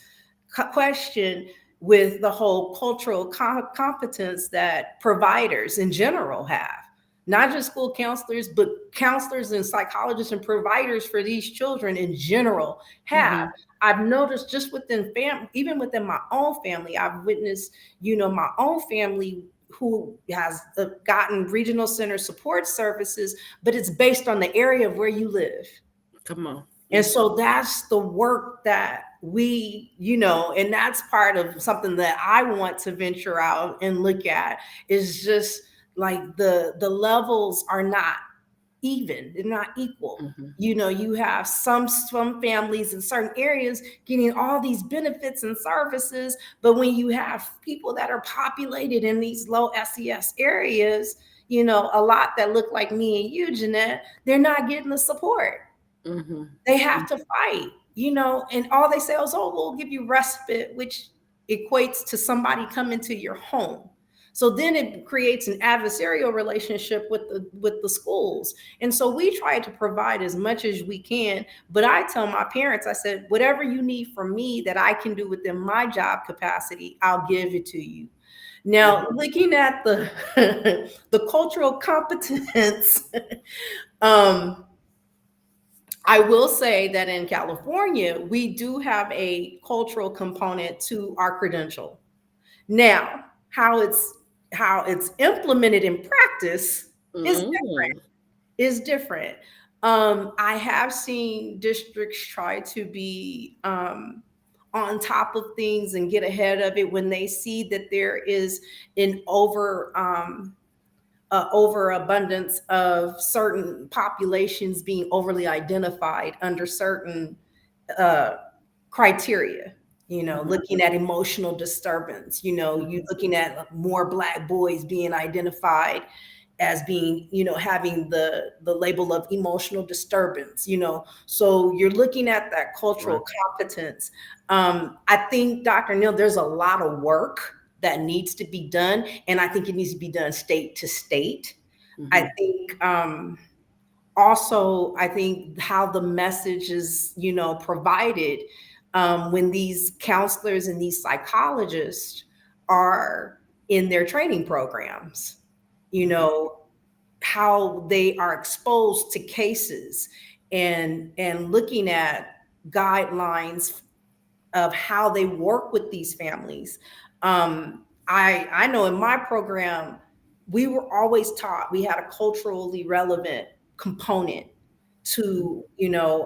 Speaker 2: question with the whole cultural competence that providers in general have. Not just school counselors, but counselors and psychologists and providers for these children in general have.
Speaker 1: Mm-hmm.
Speaker 2: I've noticed just within even within my own family, I've witnessed, my own family who has gotten regional center support services, but it's based on the area of where you live.
Speaker 1: Come on.
Speaker 2: And so that's the work that we, and that's part of something that I want to venture out and look at, is just like the levels are not even, they're not equal.
Speaker 1: Mm-hmm.
Speaker 2: You have some families in certain areas getting all these benefits and services, but when you have people that are populated in these low SES areas, a lot that look like me and you, Jeanette, they're not getting the support.
Speaker 1: Mm-hmm.
Speaker 2: They have to fight, and all they say is, oh, we'll give you respite, which equates to somebody coming to your home. So then it creates an adversarial relationship with the schools. And so we try to provide as much as we can. But I tell my parents, I said, whatever you need from me that I can do within my job capacity, I'll give it to you. Now,
Speaker 1: Mm-hmm.
Speaker 2: looking at the the cultural competence, um, I will say that in California, we do have a cultural component to our credential. Now, how it's implemented in practice is
Speaker 1: Mm-hmm.
Speaker 2: different. I have seen districts try to be on top of things and get ahead of it when they see that there is an overabundance of certain populations being overly identified under certain uh, criteria.
Speaker 1: Mm-hmm.
Speaker 2: Looking at emotional disturbance. You looking at more Black boys being identified as being, having the label of emotional disturbance. So you're looking at that
Speaker 1: Right.
Speaker 2: cultural competence. I think, Dr. Neal, there's a lot of work that needs to be done, and I think it needs to be done state to state. I
Speaker 1: Mm-hmm.
Speaker 2: think also, I think how the message is, provided, when these counselors and these psychologists are in their training programs, you
Speaker 1: Mm-hmm.
Speaker 2: know, how they are exposed to cases and looking at guidelines of how they work with these families. I know in my program, we were always taught we had a culturally relevant component to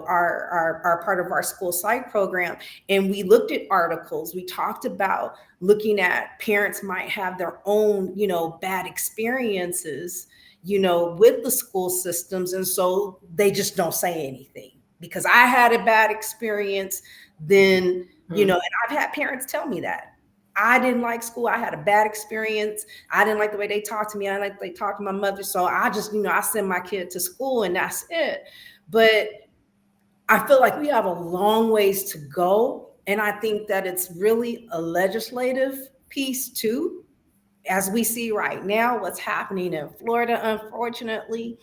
Speaker 2: our part of our school psych program, and we looked at articles. We talked about looking at parents might have their own bad experiences with the school systems, and so they just don't say anything because I had a bad experience. Then
Speaker 1: Mm-hmm.
Speaker 2: and I've had parents tell me that I didn't like school. I had a bad experience. I didn't like the way they talked to me. I didn't like the way they talked to my mother. So I just, I send my kid to school and that's it. But I feel like we have a long ways to go. And I think that it's really a legislative piece too, as we see right now, what's happening in Florida, unfortunately.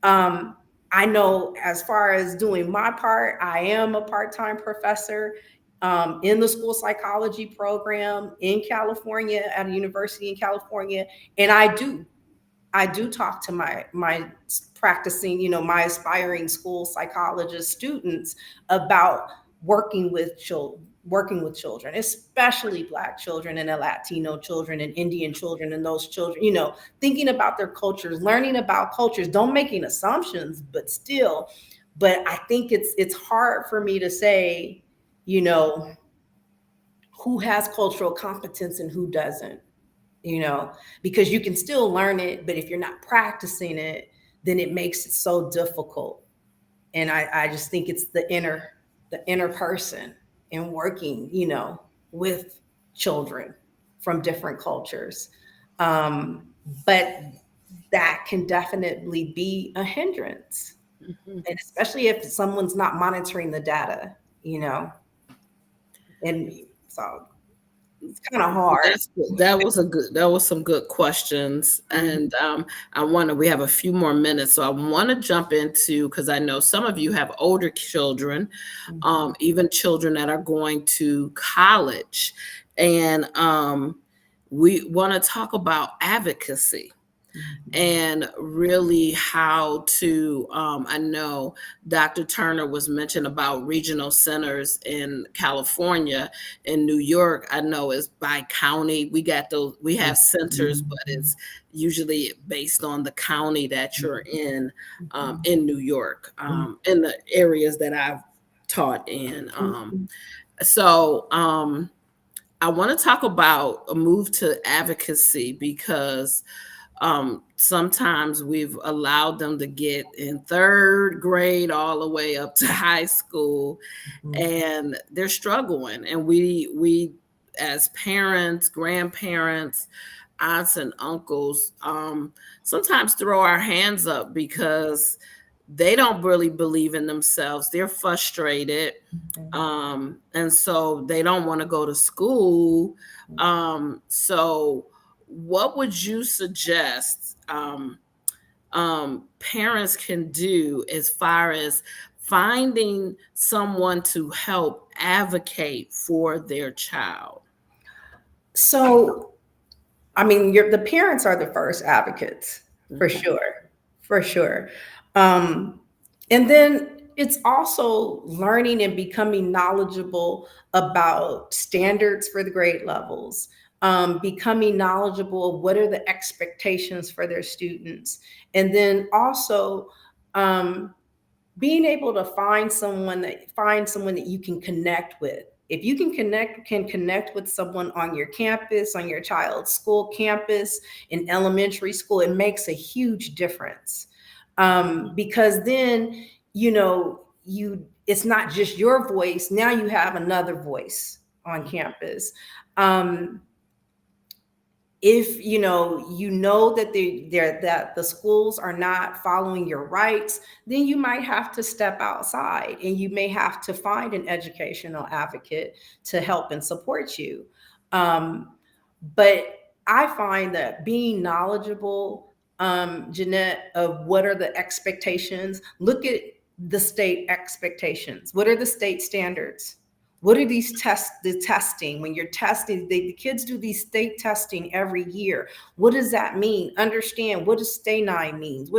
Speaker 2: Um, I know as far as doing my part, I am a part time professor in the school psychology program in California at a university in California. And I do talk to my practicing, my aspiring school psychologist students about working with children, especially Black children and Latino children and Indian children and those children, thinking about their cultures, learning about cultures, don't making assumptions, but still. But I think it's hard for me to say, you know, who has cultural competence and who doesn't, you know, because you can still learn it, but if you're not practicing it, then it makes it so difficult. And I just think it's the inner person and working, you know, with children from different cultures. Um, but that can definitely be a hindrance,
Speaker 1: Mhm.
Speaker 2: and especially if someone's not monitoring the data, you know, and so it's kind of hard.
Speaker 1: That was some good questions.
Speaker 2: Mhm,
Speaker 1: And we have a few more minutes, so I want to jump into, because I know some of you have older children,
Speaker 2: mhm,
Speaker 1: even children that are going to college. And we want to talk about advocacy
Speaker 2: mhm,
Speaker 1: and really how to I know Dr. Turner was mentioned about regional centers in California. In New York, I know is by county. We got those, we have centers, but
Speaker 2: mhm,
Speaker 1: it's usually based on the county that you're
Speaker 2: mhm,
Speaker 1: in New York,
Speaker 2: mhm,
Speaker 1: in the areas that I've taught in.
Speaker 2: mhm.
Speaker 1: So I want to talk about a move to advocacy, because sometimes we've allowed them to get in third grade all the way up to high school,
Speaker 2: Mhm.
Speaker 1: and they're struggling. And we as parents, grandparents, aunts and uncles, sometimes throw our hands up because they don't really believe in themselves. They're frustrated,
Speaker 2: Mhm.
Speaker 1: and so they don't want to go to school. So what would you suggest parents can do as far as finding someone to help advocate for their child?
Speaker 2: So, I mean, the parents are the first advocates for
Speaker 1: Mhm,
Speaker 2: sure, for sure. Um, and then it's also learning and becoming knowledgeable about standards for the grade levels, becoming knowledgeable of what are the expectations for their students, and then also um, being able to find someone that you can connect with. If you can connect with someone on your campus, on your child's school campus, in elementary school, it makes a huge difference. Because then, you know, you it's not just your voice, now you have another voice on campus. um, if you know that that the schools are not following your rights, then you might have to step outside and you may have to find an educational advocate to help and support you. Um, but I find that being knowledgeable, Jeanette, of what are the expectations, look at the state expectations. What are the state standards? What are these tests, the testing? When you're testing, the kids do these state testing every year. What does that mean? Understand what does stay nine means.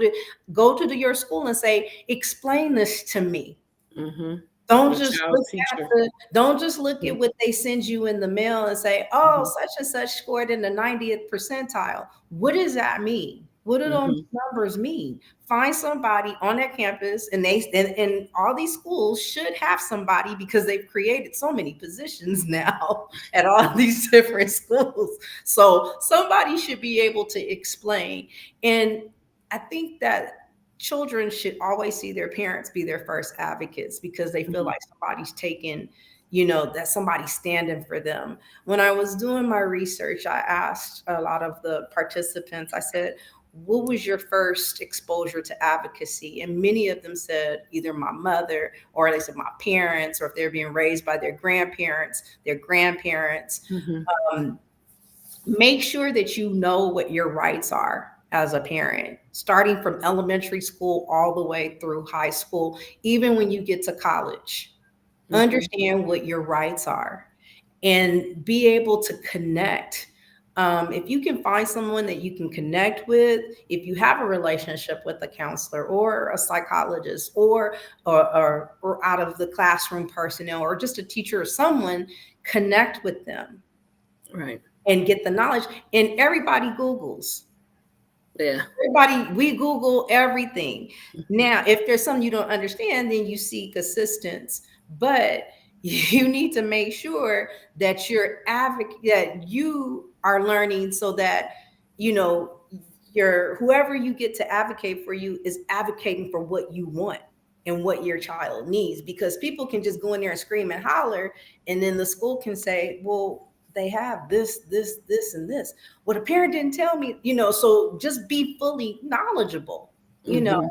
Speaker 2: Go to your school and say, explain this to me.
Speaker 1: mhm.
Speaker 2: Don't
Speaker 1: The
Speaker 2: just
Speaker 1: child
Speaker 2: look at
Speaker 1: teacher.
Speaker 2: the don't just look at
Speaker 1: Mhm,
Speaker 2: what they send you in the mail and say, "Oh,
Speaker 1: mhm,
Speaker 2: such and such scored in the 90th percentile." What does that mean? What do those
Speaker 1: mhm,
Speaker 2: numbers mean? Find somebody on that campus, and and all these schools should have somebody because they've created so many positions now at all these different schools. So somebody should be able to explain. And I think that children should always see their parents be their first advocates because they feel
Speaker 1: mhm,
Speaker 2: like somebody's taking, that somebody's standing for them. When I was doing my research, I asked a lot of the participants, I said, what was your first exposure to advocacy? And many of them said either my mother, or they said my parents, or if they're being raised by their grandparents, their grandparents.
Speaker 1: mhm.
Speaker 2: Um, Make sure that you know what your rights are as a parent, starting from elementary school all the way through high school, even when you get to college.
Speaker 1: Mhm.
Speaker 2: Understand what your rights are and be able to connect. If you can find someone that you can connect with, if you have a relationship with a counselor or a psychologist, or out of the classroom personnel, or just a teacher or someone, connect with them
Speaker 1: Right.
Speaker 2: and get the knowledge. And everybody Googles.
Speaker 1: Yeah.
Speaker 2: We Google everything.
Speaker 1: Mhm.
Speaker 2: Now, if there's something you don't understand, then you seek assistance. But You need to make sure that that you are learning, so that you know your whoever you get to advocate for you is advocating for what you want and what your child needs, because people can just go in there and scream and holler, and then the school can say, well, they have this and this. Well, the parent didn't tell me, so just be fully knowledgeable, you know
Speaker 1: Mm-hmm.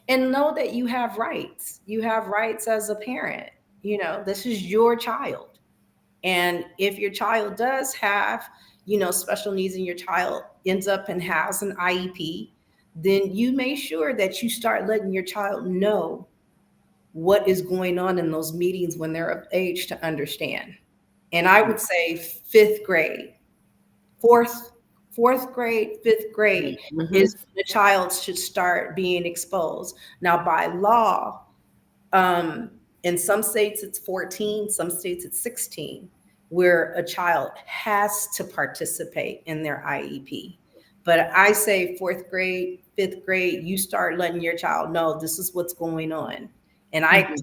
Speaker 2: and know that you have rights. You have rights as a parent. This is your child. And if your child does have, special needs, and your child ends up and has an IEP, then you make sure that you start letting your child know what is going on in those meetings when they're of age to understand. And I would say fifth grade, fourth, fourth grade, fifth grade
Speaker 1: Mm-hmm.
Speaker 2: is when the child should start being exposed. Now, by law, in some states it's 14, some states it's 16, where a child has to participate in their IEP. But I say fourth grade, fifth grade, you start letting your child know this is what's going on. And
Speaker 1: Mm-hmm.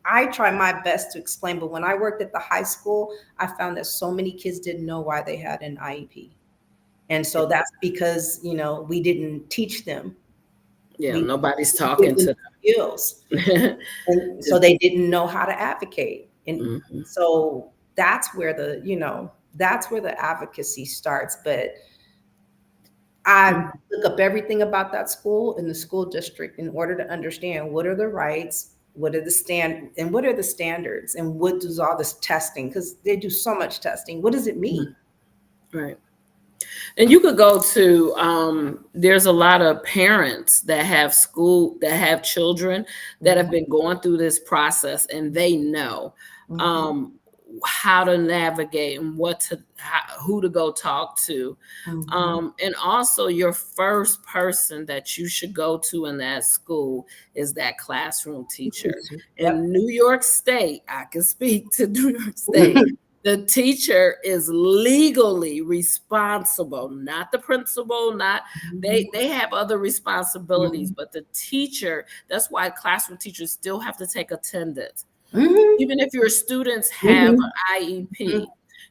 Speaker 2: I try my best to explain, but when I worked at the high school, I found that so many kids didn't know why they had an IEP. And so that's because, we didn't teach them.
Speaker 1: Yeah,
Speaker 2: We
Speaker 1: nobody's
Speaker 2: didn't give
Speaker 1: talking
Speaker 2: them
Speaker 1: to
Speaker 2: skills.
Speaker 1: them.
Speaker 2: And so they didn't know how to advocate. And
Speaker 1: Mhm.
Speaker 2: so that's where the advocacy starts. But I
Speaker 1: Mhm.
Speaker 2: look up everything about that school and the school district in order to understand what are the rights, what are the standards, and what does all this testing, because they do so much testing. What does it mean?
Speaker 1: Right. And you could go to there's a lot of parents that have children that have
Speaker 2: Mhm,
Speaker 1: been going through this process, and they know
Speaker 2: mhm,
Speaker 1: um how to navigate and who to go talk to.
Speaker 2: mhm.
Speaker 1: And also your first person that you should go to in that school is that classroom teacher.
Speaker 2: Yep.
Speaker 1: In New York State, I can speak to New York State, the teacher is legally responsible, not the principal, not
Speaker 2: Mhm,
Speaker 1: they have other responsibilities,
Speaker 2: mhm,
Speaker 1: but the teacher, that's why classroom teachers still have to take attendance.
Speaker 2: mhm,
Speaker 1: Even if your students have
Speaker 2: mhm,
Speaker 1: an IEP,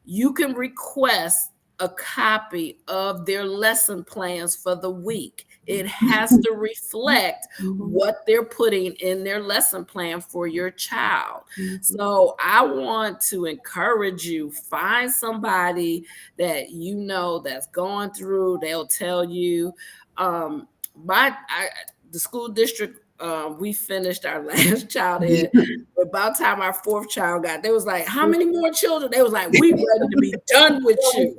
Speaker 1: you can request a copy of their lesson plans for the week. It has to reflect
Speaker 2: mhm,
Speaker 1: what they're putting in their lesson plan for your child.
Speaker 2: mhm,
Speaker 1: So I want to encourage you, find somebody that you know that's going through, they'll tell you. Um, the school district, we finished our last child in. About time our fourth child got, they was like, "How many more children?" They was like, "We ready to be done with you."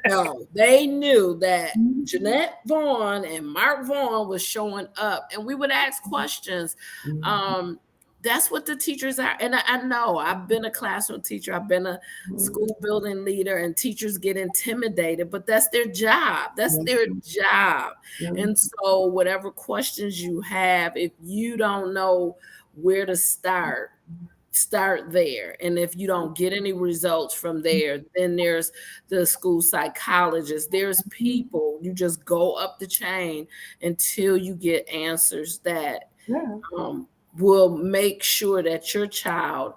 Speaker 1: No, they knew that Jeanette Vaughn and Mark Vaughn was showing up, and we would ask questions. Um, that's what the teachers are. And I know I've been a classroom teacher, I've been a school building leader, and teachers get intimidated, but that's their job. That's their job. And so, whatever questions you have, if you don't know where to start there. And if you don't get any results from there, then there's the school psychologist. There's people, you just go up the chain until you get answers that
Speaker 2: Yeah.
Speaker 1: will make sure that your child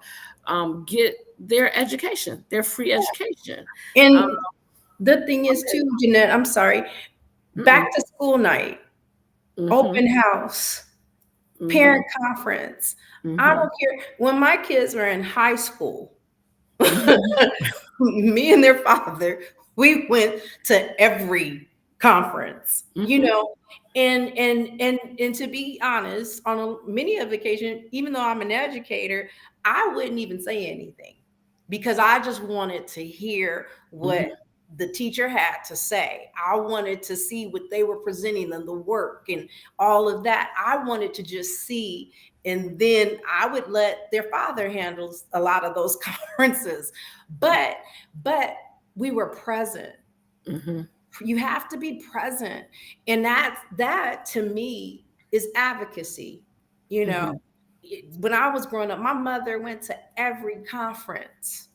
Speaker 1: get their education, their free education. Um,
Speaker 2: And the thing is too, Jeanette, I'm sorry, back
Speaker 1: mm-mm,
Speaker 2: to school night,
Speaker 1: mhm,
Speaker 2: open house,
Speaker 1: mhm,
Speaker 2: parent conference. I
Speaker 1: mhm,
Speaker 2: don't care. When my kids were in high school,
Speaker 1: mhm,
Speaker 2: me and their father, we went to every conference,
Speaker 1: mhm,
Speaker 2: and to be honest, on many of occasions, even though I'm an educator, I wouldn't even say anything because I just wanted to hear what
Speaker 1: mhm,
Speaker 2: the teacher had to say. I wanted to see what they were presenting and the work and all of that. I wanted to just see, and then I would let their father handle a lot of those conferences. But but we were present.
Speaker 1: mhm,
Speaker 2: You have to be present. And that to me is advocacy. You know,
Speaker 1: mhm,
Speaker 2: when I was growing up, my mother went to every conference.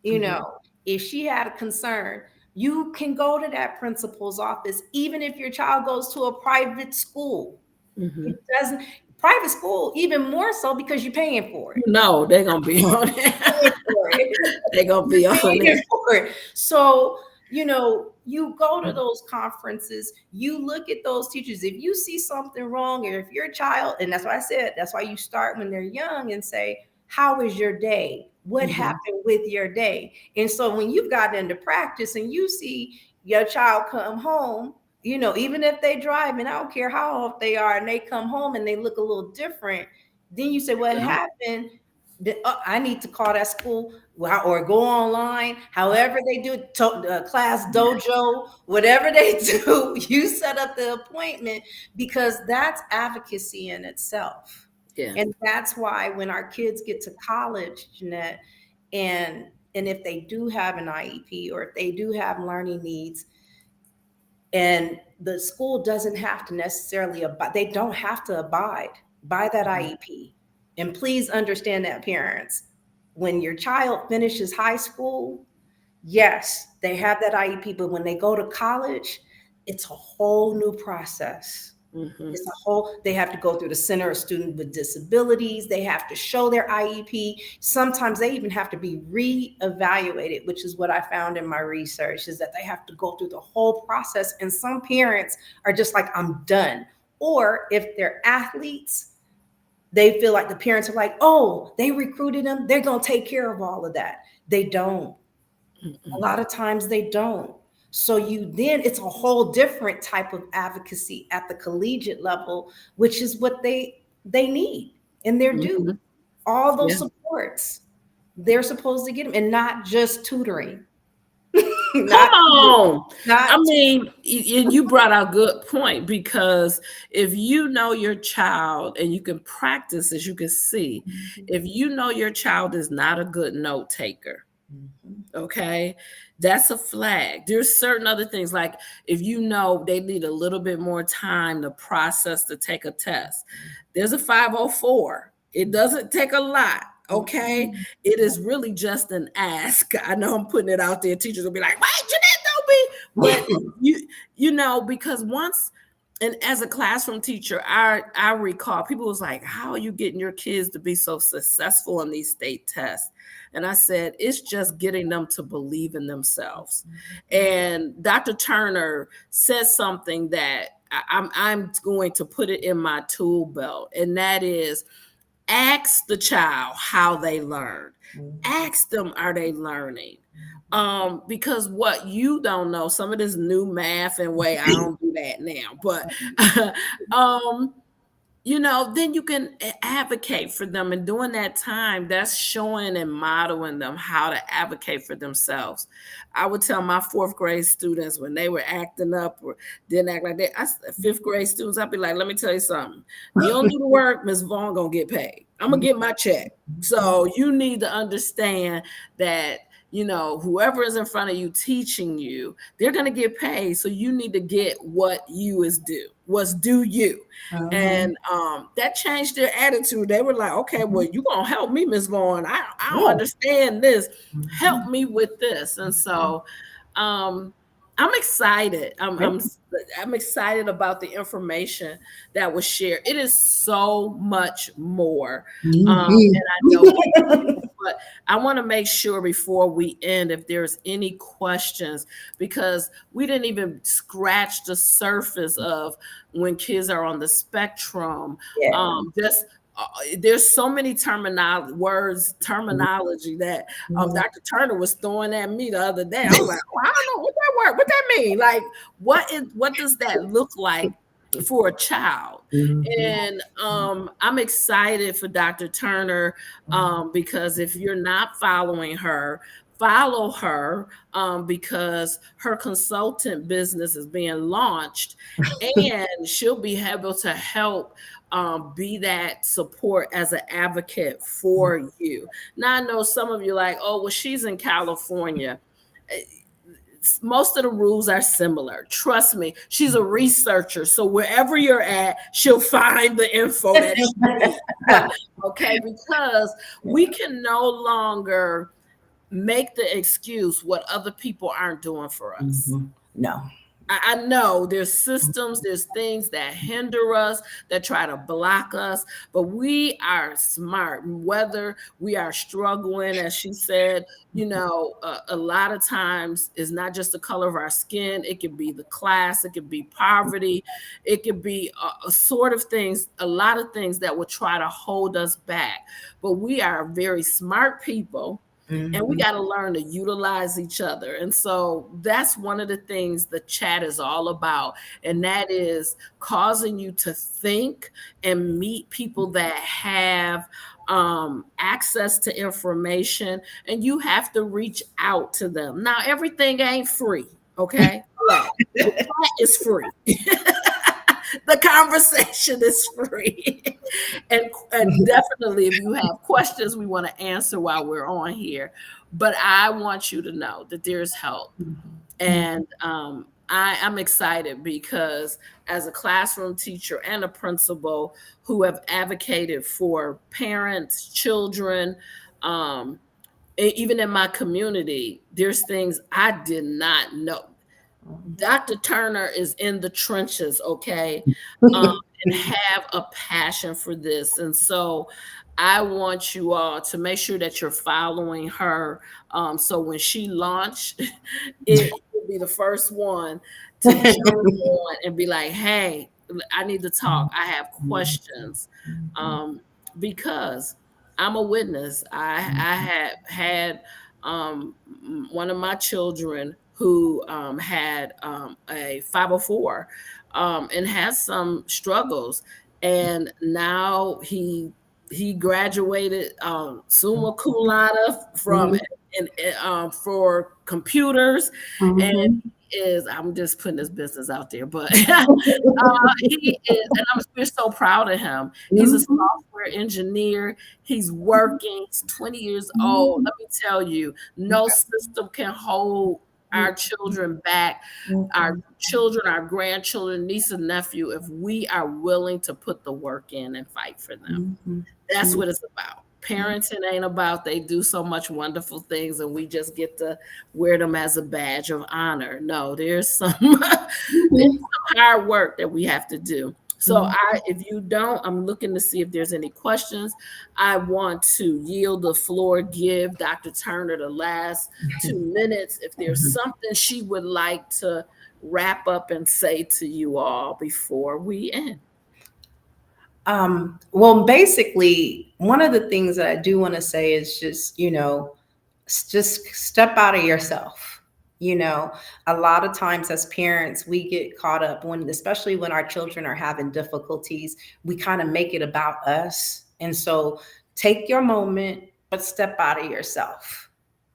Speaker 2: You
Speaker 1: mhm,
Speaker 2: know, if she had a concern, you can go to that principal's office, even if your child goes to a private school. It
Speaker 1: mhm.
Speaker 2: doesn't, private school, even more so because you're paying for it.
Speaker 1: No, they're gonna be on it.
Speaker 2: paying for it.
Speaker 1: They're gonna be on
Speaker 2: Paying
Speaker 1: there.
Speaker 2: for it. So, you go to those conferences, you look at those teachers. If you see something wrong, or if your child, and that's why I said, that's why you start when they're young and say, how is your day? What
Speaker 1: Mhm.
Speaker 2: happened with your day? And so when you've gotten into practice and you see your child come home, even if they drive, and I don't care how old they are, and they come home and they look a little different, then you say, what
Speaker 1: Yeah.
Speaker 2: happened? I need to call that school, or go online, however they do it, class dojo, whatever they do, you set up the appointment, because that's advocacy in itself.
Speaker 1: Yeah.
Speaker 2: And that's why when our kids get to college, Jeanette, and if they do have an IEP, or if they do have learning needs, and the school doesn't have to necessarily abide, they don't have to abide by that
Speaker 1: Mhm.
Speaker 2: IEP. And please understand that, parents, when your child finishes high school, yes, they have that IEP, but when they go to college, it's a whole new process.
Speaker 1: Mhm.
Speaker 2: It's a whole, they have to go through the Center of Students with Disabilities. They have to show their IEP. Sometimes they even have to be re-evaluated, which is what I found in my research, is that they have to go through the whole process. And some parents are just like, I'm done. Or if they're athletes, they feel like the parents are like, oh, they recruited them, they're going to take care of all of that. They don't. A
Speaker 1: Mm-mm.
Speaker 2: lot of times they don't. So it's a whole different type of advocacy at the collegiate level, which is what they need and they're due.
Speaker 1: Mhm.
Speaker 2: All
Speaker 1: Yeah.
Speaker 2: those supports, they're supposed to get them, and not just tutoring.
Speaker 1: Come
Speaker 2: not
Speaker 1: on. I
Speaker 2: not
Speaker 1: mean, and you brought out a good point, because if you know your child and you can practice, as you can see, if you know your child is not a good note taker,
Speaker 2: Mhm.
Speaker 1: okay, that's a flag. There's certain other things, like if you know they need a little bit more time to process to take a test, there's a 504. It doesn't take a lot. Okay,
Speaker 2: Mhm.
Speaker 1: it is really just an ask. I know I'm putting it out there. Teachers will be like, "Wait, Jeanette, don't be," but because once, and as a classroom teacher, I recall people was like, "How are you getting your kids to be so successful in these state tests?" And I said, it's just getting them to believe in themselves. And Dr. Turner says something that I'm going to put it in my tool belt, and that is, ask the child how they learn. Ask them, are they learning? Because what you don't know, some of this new math and way, I don't do that now, but um, then you can advocate for them. And during that time, that's showing and modeling them how to advocate for themselves. I would tell my fourth grade students when they were acting up or didn't act like that, fifth grade students, I'd be like, let me tell you something. You don't do the work, Miss Vaughn gonna get paid. I'm gonna get my check. So you need to understand that whoever is in front of you teaching you, they're going to get paid. So you need to get what you is due, what's due you.
Speaker 2: Mhm.
Speaker 1: And that changed their attitude. They were like, okay, well, you gonna help me, Miss Vaughn. I don't
Speaker 2: Yeah.
Speaker 1: understand this. Help
Speaker 2: Mhm.
Speaker 1: me with this. And so um I'm excited. I'm excited about the information that was shared. It is so much more. And I know we but I want to make sure before we end, if there's any questions, because we didn't even scratch the surface of when kids are on the spectrum.
Speaker 2: Yeah.
Speaker 1: Just there's so many terminology that Dr. Turner was throwing at me the other day. I was like, oh, I don't know what that word, what that mean? Like, what does that look like for a child?
Speaker 2: Mhm.
Speaker 1: And I'm excited for Dr. Turner, because if you're not following her, follow her, because her consultant business is being launched, and she'll be able to help be that support as an advocate for you. Now, I know some of you like, oh, well, she's in California. Most of the rules are similar. Trust me, she's a researcher. So wherever you're at, she'll find the info that she needs. Okay, because we can no longer make the excuse what other people aren't doing for us.
Speaker 2: Mhm. No.
Speaker 1: I know there's systems, there's things that hinder us, that try to block us, but we are smart. Whether we are struggling, as she said, a lot of times it's not just the color of our skin, it could be the class, it could be poverty, it could be a sort of things, a lot of things that would try to hold us back. But we are very smart people, and we
Speaker 2: Mhm.
Speaker 1: got to learn to utilize each other. And so that's one of the things the chat is all about. And that is causing you to think and meet people that have access to information, and you have to reach out to them. Now, everything ain't free. Okay. Hello. The chat is free. The conversation is free. And definitely, if you have questions, we want to answer while we're on here. But I want you to know that there's help. And I'm excited because as a classroom teacher and a principal who have advocated for parents, children, um, even in my community, there's things I did not know. Dr. Turner is in the trenches, okay, um, and have a passion for this. And so I want you all to make sure that you're following her. So when she launched, it will be the first one to jump on and be like, hey, I need to talk. I have questions. Um, because I'm a witness. I had one of my children who had a 504 and has some struggles, and now he graduated summa cum laude from and for computers, and is I'm just putting his business out there, but he is, and we're so proud of him. He's a software engineer. He's working. He's 20 years old. Let me tell you, no system can hold our children back. Our children, our grandchildren, niece and nephew, if we are willing to put the work in and fight for them. That's what it's about. Parenting ain't about they do so much wonderful things and we just get to wear them as a badge of honor. No, there's some there's some hard work that we have to do. So if you don't, I'm looking to see if there's any questions. I want to yield the floor, give Dr. Turner the last 2 minutes. If there's something she would like to wrap up and say to you all before we end.
Speaker 2: Well, basically, one of the things that I do want to say is just, just step out of yourself. You know, a lot of times as parents, we get caught up when, especially when our children are having difficulties, we kind of make it about us. And so take your moment, but step out of yourself,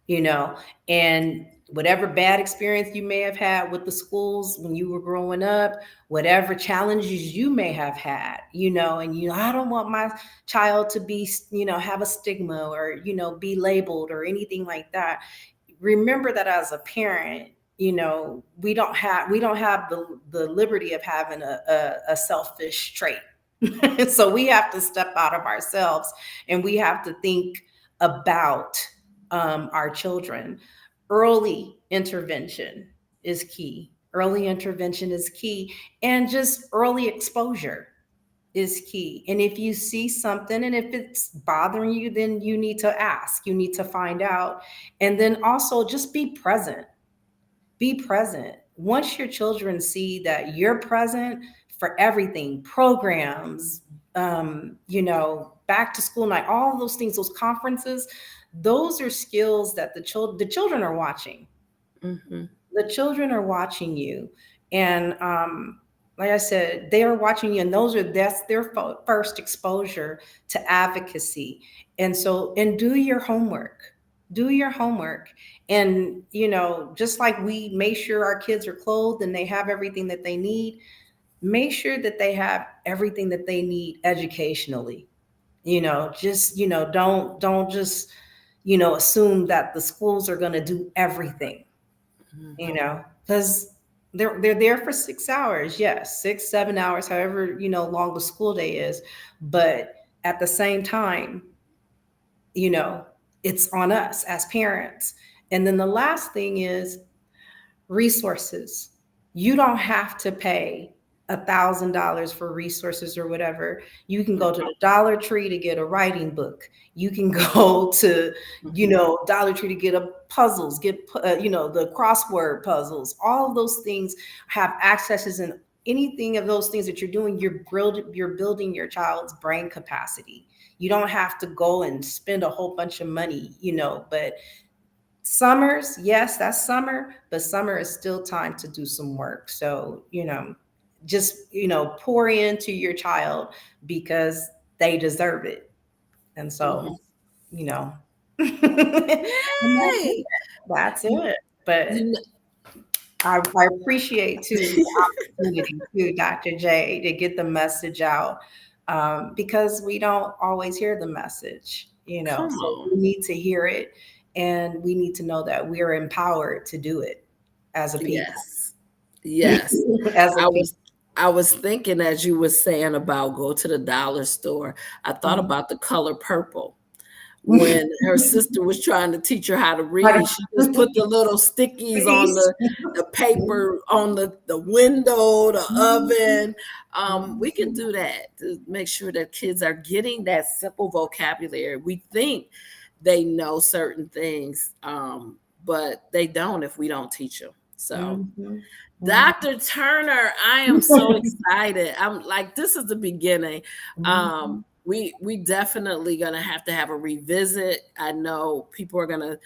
Speaker 2: you know, and whatever bad experience you may have had with the schools when you were growing up, whatever challenges you may have had, and I don't want my child to be, have a stigma or, be labeled or anything like that. Remember that as a parent, we don't have the liberty of having a selfish trait. So we have to step out of ourselves and we have to think about our children. Early intervention is key. Early intervention is key, and just early exposure is key. And if you see something and if it's bothering you, then you need to ask, you need to find out. And then also just be present. Be present. Once your children see that you're present for everything, programs, back to school night, all of those things, those conferences, those are skills that the children are watching.
Speaker 1: Mm-hmm.
Speaker 2: The children are watching you, and like I said, they are watching you, and that's their first exposure to advocacy. And do your homework. Do your homework. And just like we make sure our kids are clothed and they have everything that they need, make sure that they have everything that they need educationally. Just don't just assume that the schools are going to do everything, because they're there for 6 hours, yes, 6 7 hours, however long the school day is. But at the same time, you know it's on us as parents. And then the last thing is resources. You don't have to pay $1,000 for resources or whatever. You can go to the Dollar Tree to get a writing book. You can go to,
Speaker 1: Mhm.
Speaker 2: Dollar Tree to get a puzzles, get the crossword puzzles. All of those things have accesses, and anything of those things that you're doing, you're building your child's brain capacity. You don't have to go and spend a whole bunch of money, but summers, yes, that's summer, but summer is still time to do some work. So, just, pour into your child because they deserve it. And so,
Speaker 1: Mhm.
Speaker 2: you know, and that's it.
Speaker 1: Yay!
Speaker 2: That's
Speaker 1: You,
Speaker 2: it. But
Speaker 1: you
Speaker 2: I appreciate too
Speaker 1: know,
Speaker 2: the opportunity too, Dr. J, to get the message out, because we don't always hear the message,
Speaker 1: come
Speaker 2: so
Speaker 1: on.
Speaker 2: we need to hear it, and we need to know that we are empowered to do it as a people.
Speaker 1: Yes. Yes.
Speaker 2: As a
Speaker 1: I
Speaker 2: people.
Speaker 1: was I was thinking as you were saying about go to the dollar store, I thought about the color purple. When her sister was trying to teach her how to
Speaker 2: Like,
Speaker 1: read, she just put the little stickies on
Speaker 2: please.
Speaker 1: the paper on the window, the oven. We can
Speaker 2: Mhm.
Speaker 1: do that to make sure that kids are getting that simple vocabulary. We think they know certain things, but they don't if we don't teach them. So
Speaker 2: Mhm. Mhm.
Speaker 1: Dr. Turner, I am so excited. I'm like, this is the beginning.
Speaker 2: Mhm.
Speaker 1: We definitely gonna have to have a revisit. I know people are gonna,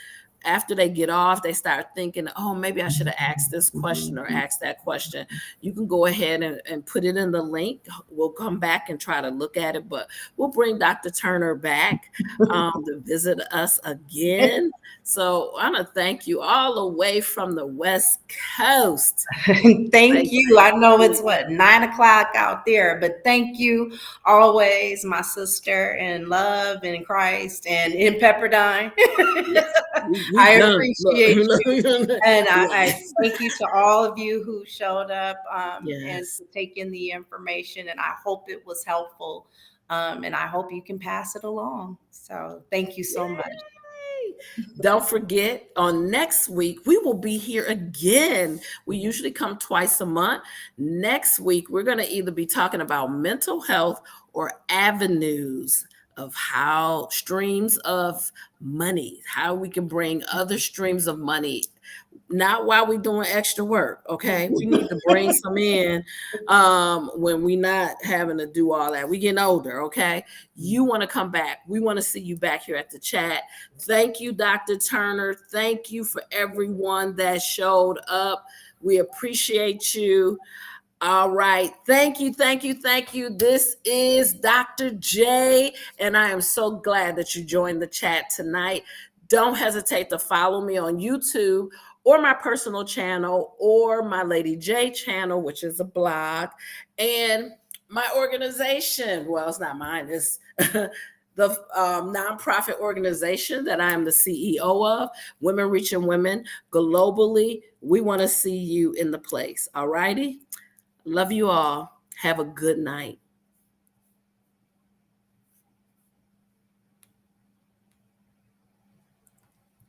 Speaker 1: after they get off, they start thinking, oh, maybe I should have asked this question or asked that question. You can go ahead and put it in the link. We'll come back and try to look at it, but we'll bring Dr. Turner back to visit us again. So I want to thank you all the way from the West Coast.
Speaker 2: Thank
Speaker 1: Thank
Speaker 2: you. I know it's
Speaker 1: you.
Speaker 2: what 9 o'clock out there, but thank you always, my sister in love and in Christ and in Pepperdine.
Speaker 1: Yes, we
Speaker 2: I
Speaker 1: done. Look,
Speaker 2: appreciate you. And I
Speaker 1: yes,
Speaker 2: thank you to all of you who showed up, and
Speaker 1: yes.
Speaker 2: to take in the information. And I hope it was helpful. And I hope you can pass it along. So thank you so much.
Speaker 1: Yay! Don't forget, on next week, we will be here again. We usually come twice a month. Next week, we're going to either be talking about mental health or avenues of how streams of money, how we can bring other streams of money, not while we're doing extra work. Okay, we need to bring some in when we're not having to do all that. We getting older. Okay, you want to come back, we want to see you back here at the chat. Thank you, Dr. Turner. Thank you for everyone that showed up. We appreciate you. All right. Thank you. Thank you. Thank you. This is Dr. J, and I am so glad that you joined the chat tonight. Don't hesitate to follow me on YouTube or my personal channel or my Lady J channel, which is a blog, and my organization. Well, it's not mine, it's the nonprofit organization that I am the CEO of, Women Reaching Women Globally. We want to see you in the place. All righty. Love you all. Have a good night.